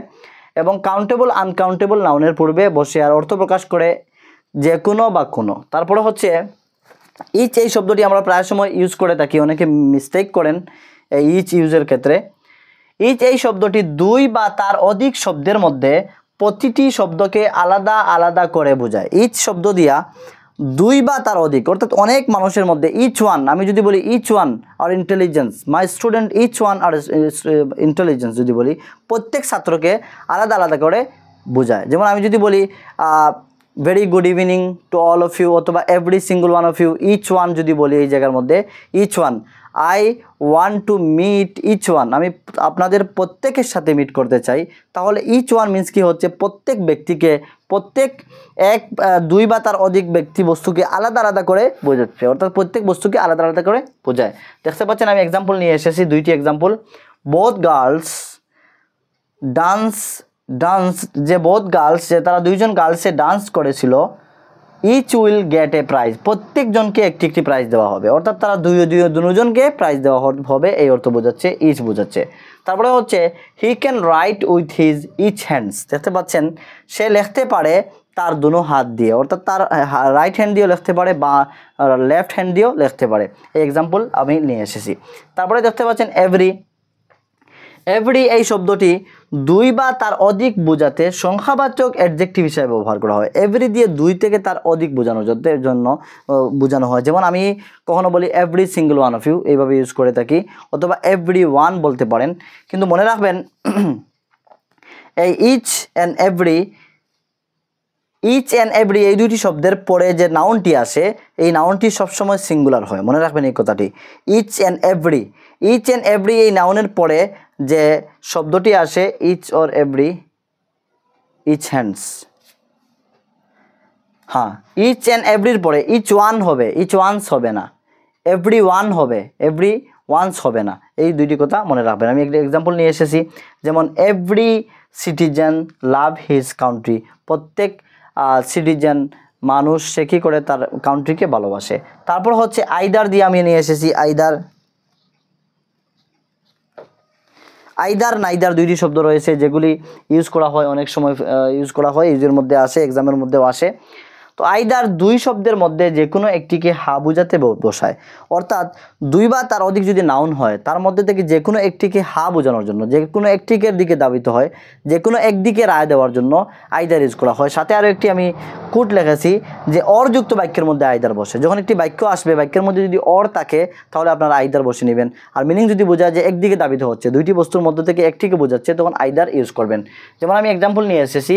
এবং কাউন্টেবল আনকাউন্টেবল নাউনের পূর্বে বসে আর অর্থ প্রকাশ করে যে কোনো বা কোনো। তারপরে হচ্ছে ইচ, এই শব্দটি আমরা প্রায় সময় ইউজ করে থাকি, অনেকে মিস্টেক করেন এই ইচ ইউজের ক্ষেত্রে। ইচ এই শব্দটি দুই বা তার অধিক শব্দের মধ্যে প্রতিটি শব্দকে আলাদা আলাদা করে বোঝায়। ইচ শব্দ দিয়া দুই বা তার অধিক, অর্থাৎ অনেক মানুষের মধ্যে, ইচ ওয়ান, আমি যদি বলি each one are intelligence, my student each one are intelligence, যদি বলি প্রত্যেক ছাত্রকে আলাদা আলাদা করে বোঝায়। যেমন আমি যদি বলি very good evening to all of you, অথবা every single one of you, each one যদি বলি এই জায়গার মধ্যে each one, I want to meet each one, আমি আপনাদের প্রত্যেকের সাথে মিট করতে চাই, তাহলে ইচ ওয়ান মিন্স কি হচ্ছে প্রত্যেক ব্যক্তিকে, দুই বা তার অধিক ব্যক্তি বস্তুকে আলাদা আলাদা করে বোঝাচ্ছে, অর্থাৎ প্রত্যেক বস্তুকে আলাদা আলাদা করে বোঝায়। দেখতে পাচ্ছেন আমি এক্সাম্পল নিয়ে এসেছি, দুইটি এক্সাম্পল। বোথ গার্লস ডান্স, যে বোথ গার্লস, যে তারা দুইজন গার্লসে ডান্স করেছিল, each will get a prize, প্রত্যেকজনকে একটি একটি প্রাইজ দেওয়া হবে, অর্থাৎ তারা দুজনকে প্রাইজ দেওয়া হবে, এই অর্থ বোঝাচ্ছে, ইচ বোঝাচ্ছে। তারপরে হচ্ছে he can write with his each hands, দেখতে পাচ্ছেন সে লিখতে পারে তার দুনো হাত দিয়ে, অর্থাৎ তার রাইট হ্যান্ড দিয়েও লিখতে পারে বা লেফট হ্যান্ড দিয়েও লিখতে পারে, এই এক্সাম্পল আমি নিয়ে এসেছি। তারপরে দেখতে পাচ্ছেন এভরি এই শব্দটি দুই বা তার অধিক বোঝাতে সংখ্যাবাচক অ্যাডজেক্টিভ হিসেবে ব্যবহার করা হয়। এভরি দিয়ে দুই থেকে তার অধিক বোঝানোর জন্য বোঝানো হয়। যেমন আমি কখনো বলি every single one of you, এইভাবে ইউজ করে থাকি, অথবা এভরি ওয়ান বলতে পারেন। কিন্তু মনে রাখবেন এই ইচ অ্যান্ড এভরি এই দুইটি শব্দের পরে যে নাউনটি আসে, এই নাউনটি সবসময় সিঙ্গুলার হয়, মনে রাখবেন এই কথাটি। ইচ অ্যান্ড এভরি এই নাউনের পরে যে শব্দটি আসে, each or every, each hands, হ্যাঁ, ইচ অ্যান্ড এভরির পরে ইচ ওয়ান হবে, ইচ ওয়ান্স হবে না, এভরি ওয়ান হবে, এভরি ওয়ান্স হবে না, এই দুইটি কথা মনে রাখবেন। আমি একটা এক্সাম্পল নিয়ে এসেছি, যেমন every citizen love his country, প্রত্যেক সিটিজেন মানুষ সে কী করে তার কান্ট্রিকে ভালোবাসে। তারপর হচ্ছে আইদার দিয়ে আমি নিয়ে এসেছি, আইদার নাইদার দুইটি শব্দ রয়েছে যেগুলি ইউজ করা হয়, অনেক সময় ইউজ করা হয়, ইউজের মধ্যে আসে, এক্সামের মধ্যেও আসে। তো আইদার দুই শব্দের মধ্যে যে কোনো একটিকে হা বোঝাতে বসায়, অর্থাৎ দুই বা তার অধিক যদি নাউন হয় তার মধ্যে থেকে যে কোনো একটিকে হা বোঝানোর জন্য, যে কোনো একটিকের দিকে দাবিত হয়, যে কোনো একদিকে রায় দেওয়ার জন্য আইদার ইউজ করা হয়। সাথে আরও একটি আমি কোট লিখেছি যে অরযুক্ত বাক্যের মধ্যে আইদার বসে, যখন একটি বাক্য আসবে বাক্যের মধ্যে যদি অর থাকে তাহলে আপনারা আইদার বসে নেবেন, আর মিনিং যদি বোঝায় যে একদিকে দাবিত হচ্ছে, দুইটি বস্তুর মধ্যে থেকে একটিকে বোঝাচ্ছে, তখন আইদার ইউজ করবেন। যেমন আমি এক্সাম্পল নিয়ে এসেছি,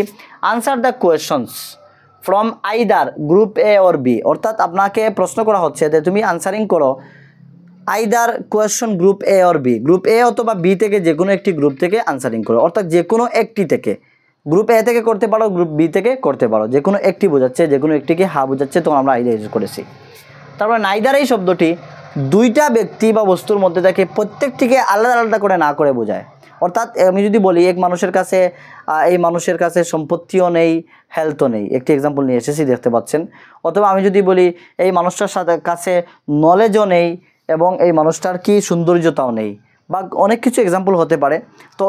answer the questions from either group A or B, অর্থাৎ আপনাকে প্রশ্ন করা হচ্ছে যে তুমি আনসারিং করো either question group A or B, group A অথবা বি থেকে যে কোনো একটি গ্রুপ থেকে আনসারিং করো, অর্থাৎ যে কোনো একটি থেকে, গ্রুপ এ থেকে করতে পারো, গ্রুপ বি থেকে করতে পারো, যে কোনো একটি বোঝাচ্ছে, যে কোনো একটিকে হা বোঝাচ্ছে, তখন আমরা আইদার ইউজ করেছি। তারপরে নাইদার এই শব্দটি দুইটা ব্যক্তি বা বস্তুর মধ্যে থেকে প্রত্যেকটিকে আলাদা আলাদা করে না করে বোঝায়, অর্থাৎ আমি যদি বলি এক মানুষের কাছে এই মানুষের কাছে সম্পত্তিও নেই, হেলথও নেই, একটি এক্সাম্পল নিয়ে এসেছি, দেখতে পাচ্ছেন। অথবা আমি যদি বলি এই মানুষটার কাছে নলেজও নেই এবং এই মানুষটার কি সৌন্দর্যতাও নেই, বা অনেক কিছু এক্সাম্পল হতে পারে। তো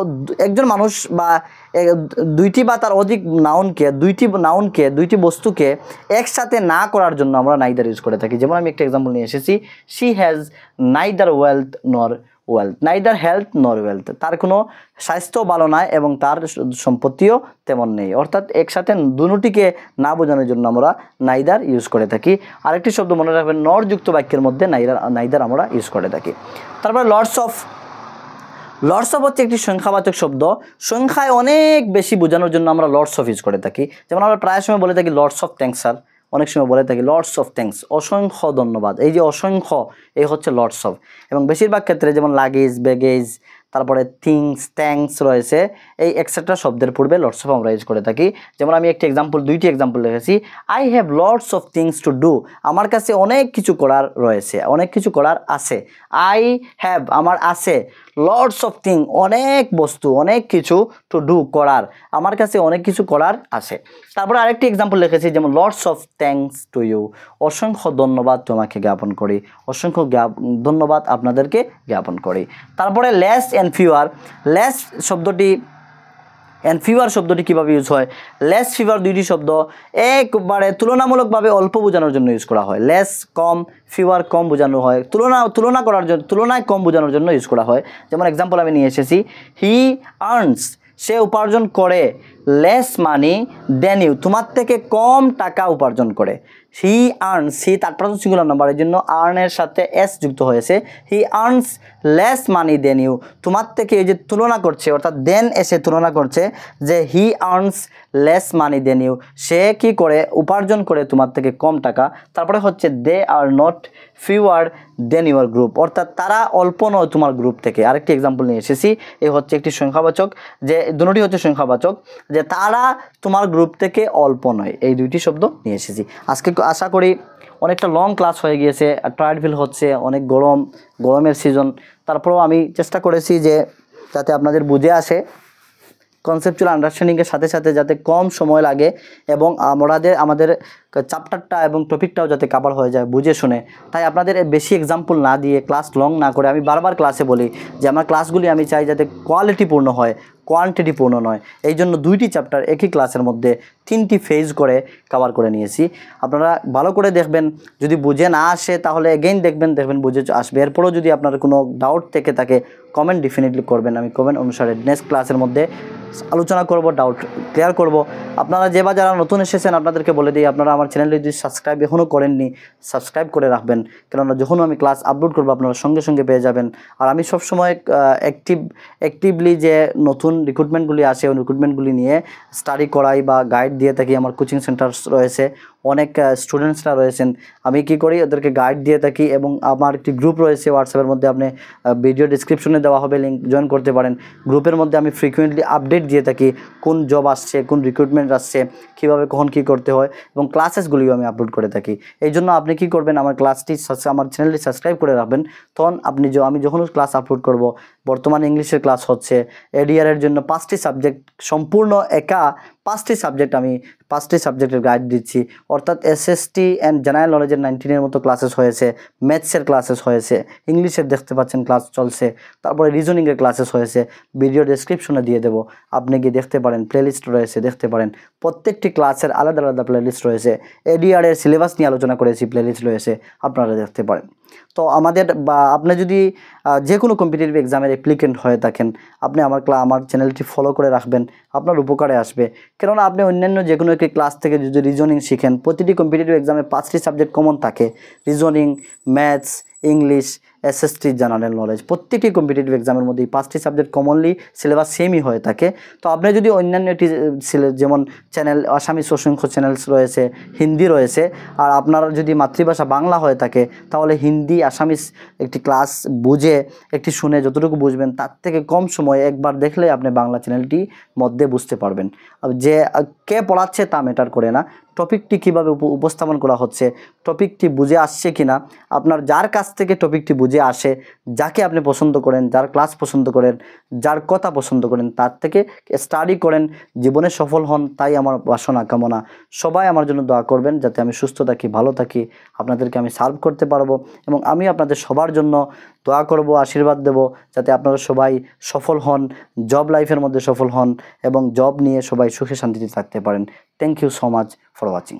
একজন মানুষ বা দুইটি বা তার অধিক দুইটি বস্তুকে একসাথে না করার জন্য আমরা নাইদার ইউজ করে থাকি। যেমন আমি একটা এক্সাম্পল নিয়ে এসেছি, she has neither neither health নর ওয়েলথ, তার কোনো স্বাস্থ্য ভালো নয় এবং তার সম্পত্তিও তেমন নেই। অর্থাৎ একসাথে দুটিকে না বোঝানোর জন্য আমরা নাইদার ইউজ করে থাকি। আরেকটি শব্দ মনে রাখবেন, নরযুক্ত বাক্যের মধ্যে নাইদার আমরা ইউজ করে থাকি। তারপরে লর্ডস অফ হচ্ছে একটি সংখ্যাবাচক শব্দ। সংখ্যায় অনেক বেশি বোঝানোর জন্য আমরা লর্ডস অফ ইউজ করে থাকি। যেমন আমরা প্রায় সময় বলে থাকি লর্ডস অফ থ্যাঙ্কস স্যার, অনেক সময় বলে থাকি লর্ডস অফ থ্যাঙ্কস, অসংখ্য ধন্যবাদ। এই যে অসংখ্য, এই হচ্ছে লর্ডস অফ। এবং বেশিরভাগ ক্ষেত্রে যেমন লাগেজ, ব্যাগেজ, তারপরে থিংস, থ্যাঙ্কস রয়েছে, এই এক্সেট্রা শব্দের পূর্বে লর্ডস অফ আমরা ইউজ করে থাকি। যেমন আমি দুইটি এক্সাম্পল লিখেছি, I have lots of things to do, আমার কাছে অনেক কিছু করার রয়েছে, অনেক কিছু করার আছে। আই হ্যাভ, আমার আছে, লর্ডস অফ থিং, অনেক বস্তু, অনেক কিছু, টু ডু, করার, আমার কাছে অনেক কিছু করার আছে। তারপরে আরেকটি এক্সাম্পল লিখেছি, যেমন lots of thanks to you, অসংখ্য ধন্যবাদ তোমাকে জ্ঞাপন করি, অসংখ্য ধন্যবাদ আপনাদেরকে জ্ঞাপন করি। তারপরে লেস অ্যান্ড ফিউয়ার শব্দটি কীভাবে ইউজ হয়? লেস, ফিউয়ার দুইটি শব্দ একবারে তুলনামূলকভাবে অল্প বোঝানোর জন্য ইউজ করা হয়। লেস কম, ফিউয়ার কম বোঝানো হয়, তুলনায় কম বোঝানোর জন্য ইউজ করা হয়। যেমন এক্সাম্পল আমি নিয়ে এসেছি, হি আর্নস, সে উপার্জন করে, লেস মানি দেন ইউ, তোমার থেকে কম টাকা উপার্জন করে। হি আর্নস, হি তার প্রাথমিক সিঙ্গুলার নাম্বার, এর জন্য আর্নের সাথে এস যুক্ত হয়েছে। He earns less money than you, তোমার থেকে, এই যে তুলনা করছে, অর্থাৎ দেন এসে তুলনা করছে, যে he earns less money than you, সে কি করে, উপার্জন করে তোমার থেকে কম টাকা। তারপরে হচ্ছে they are not fewer than your group, অর্থাৎ তারা অল্প নয় তোমার গ্রুপ থেকে। আরেকটি এক্সাম্পল নিয়ে এসেছি, এই হচ্ছে একটি সংখ্যাবাচক, যে দুটি হচ্ছে সংখ্যাবাচক, যে তারা তোমার গ্রুপ থেকে অল্প নয়, এই দুইটি শব্দ নিয়ে এসেছি। আজকে আশা করি অনেকটা লং ক্লাস হয়ে গিয়েছে, টায়ার্ড ফিল হচ্ছে, অনেক গরমের সিজন, তারপরেও আমি চেষ্টা করেছি যে যাতে আপনাদের বুঝে আসে, কনসেপচুয়াল আন্ডারস্ট্যান্ডিংয়ের সাথে সাথে যাতে কম সময় লাগে এবং আমাদের চ্যাপ্টারটা এবং টপিকটাও যাতে কভার হয়ে যায় বুঝে শুনে। তাই আপনাদের বেশি এক্সাম্পল না দিয়ে, ক্লাস লং না করে, আমি বারবার ক্লাসে বলি যে আমার ক্লাসগুলি আমি চাই যাতে কোয়ালিটিপূর্ণ হয়, কোয়ান্টিটিপূর্ণ নয়। এই জন্য দুইটি চ্যাপ্টার একই ক্লাসের মধ্যে 3টি ফেজ করে কভার করে নিয়েছি। আপনারা ভালো করে দেখবেন, যদি বুঝে না আসে তাহলে এগেইন দেখবেন বুঝে আসবে। এরপরও যদি আপনার কোনো ডাউট থেকে থাকে কমেন্ট ডেফিনেটলি করবেন, আমি কমেন্ট অনুসারে নেক্সট ক্লাসের মধ্যে আলোচনা করব, ডাউট ক্লিয়ার করব। আপনারা যারা নতুন এসেছেন আপনাদেরকে বলে দিই, আপনারা আমার চ্যানেলটি যদি সাবস্ক্রাইব এখনও করেননি, সাবস্ক্রাইব করে রাখবেন, কেননা যখন আমি ক্লাস আপলোড করবো আপনারা সঙ্গে সঙ্গে পেয়ে যাবেন। আর আমি সবসময় অ্যাক্টিভলি যে নতুন রিক্রুটমেন্টগুলি আসে, ওই রিক্রুটমেন্টগুলি নিয়ে স্টাডি করাই বা গাইড দিয়ে থাকি। আমার কোচিং সেন্টার রয়েছে, অনেক স্টুডেন্টসরা রয়েছেন, আমি কি করি ওদেরকে গাইড দিয়ে থাকি। এবং আমার একটি গ্রুপ রয়েছে হোয়াটসঅ্যাপের মধ্যে, আপনি ভিডিও ডিসক্রিপশনে দেওয়া হবে লিঙ্ক, জয়েন করতে পারেন। গ্রুপের মধ্যে আমি ফ্রিকুয়েন্টলি আপডেট দিয়ে থাকি, কোন জব আসছে, কোন রিক্রুটমেন্ট আসছে, কীভাবে কখন কী করতে হয়, এবং ক্লাসেসগুলিও আমি আপলোড করে থাকি। এই জন্য আপনি কি করবেন, আমার চ্যানেলটি সাবস্ক্রাইব করে রাখবেন। তখন আমি যখন ক্লাস আপলোড করব, বর্তমানে ইংলিশের ক্লাস হচ্ছে, এডিআরের জন্য 5টি সাবজেক্ট, সম্পূর্ণ 5টি সাবজেক্ট, আমি 5টি সাবজেক্টের গাইড দিচ্ছি। অর্থাৎ এসএসটি অ্যান্ড জেনারেল নলেজের 19-এর মতো ক্লাসেস হয়েছে, ম্যাথসের ক্লাসেস হয়েছে, ইংলিশের দেখতে পাচ্ছেন ক্লাস চলছে, তারপরে রিজনিংয়ের ক্লাসেস হয়েছে। ভিডিও ডেসক্রিপশনে দিয়ে দেবো, আপনি গিয়ে দেখতে পারেন, প্লেলিস্ট রয়েছে, দেখতে পারেন। প্রত্যেকটি ক্লাসের আলাদা আলাদা প্লেলিস্ট রয়েছে, এডিআরের সিলেবাস নিয়ে আলোচনা করেছি, প্লেলিস্ট রয়েছে, আপনারা দেখতে পারেন। তো আপনি যদি যে কোনো কম্পিটিটিভ এক্সামের অ্যাপ্লিকেন্ট হয়ে থাকেন, আপনি আমার চ্যানেলটি ফলো করে রাখবেন, আপনার উপকারে আসবে। কেননা আপনি অন্যান্য যে কোনো একটি ক্লাস থেকে যদি রিজনিং শিখেন, প্রতিটি কম্পিটিটিভ এক্সামে 5টি সাবজেক্ট কমন থাকে, reasoning, maths, English, SST, general knowledge, প্রত্যেকটি কম্পিটিটিভ এক্সামের মধ্যে 5টি সাবজেক্ট কমনলি সিলেবাস সেমই হয়ে থাকে। তো আপনি যদি অন্যান্য একটি যেমন চ্যানেল, আসামিস অসংখ্য চ্যানেলস রয়েছে, হিন্দি রয়েছে, আর আপনার যদি মাতৃভাষা বাংলা হয়ে থাকে তাহলে হিন্দি, আসামিস একটি ক্লাস বুঝে, একটি শুনে যতটুকু বুঝবেন তার থেকে কম সময়ে একবার দেখলে আপনি বাংলা চ্যানেলটি মধ্যে বুঝতে পারবেন। যে কে পড়াচ্ছে তা ম্যাটার করে না, টপিকটি কীভাবে উপস্থাপন করা হচ্ছে, টপিকটি বুঝে আসছে কিনা, আপনার যার কাছ থেকে টপিকটি বুঝে খুঁজে আসে, যাকে আপনি পছন্দ করেন, যার ক্লাস পছন্দ করেন, যার কথা পছন্দ করেন, তার থেকে স্টাডি করেন, জীবনে সফল হন, তাই আমার বাসনা কামনা। সবাই আমার জন্য দোয়া করবেন যাতে আমি সুস্থ থাকি, ভালো থাকি, আপনাদেরকে আমি সার্ভ করতে পারবো, এবং আমি আপনাদের সবার জন্য দোয়া করব, আশীর্বাদ দেব যাতে আপনারা সবাই সফল হন, জব লাইফের মধ্যে সফল হন এবং জব নিয়ে সবাই সুখে শান্তিতে থাকতে পারেন। Thank you so much for watching.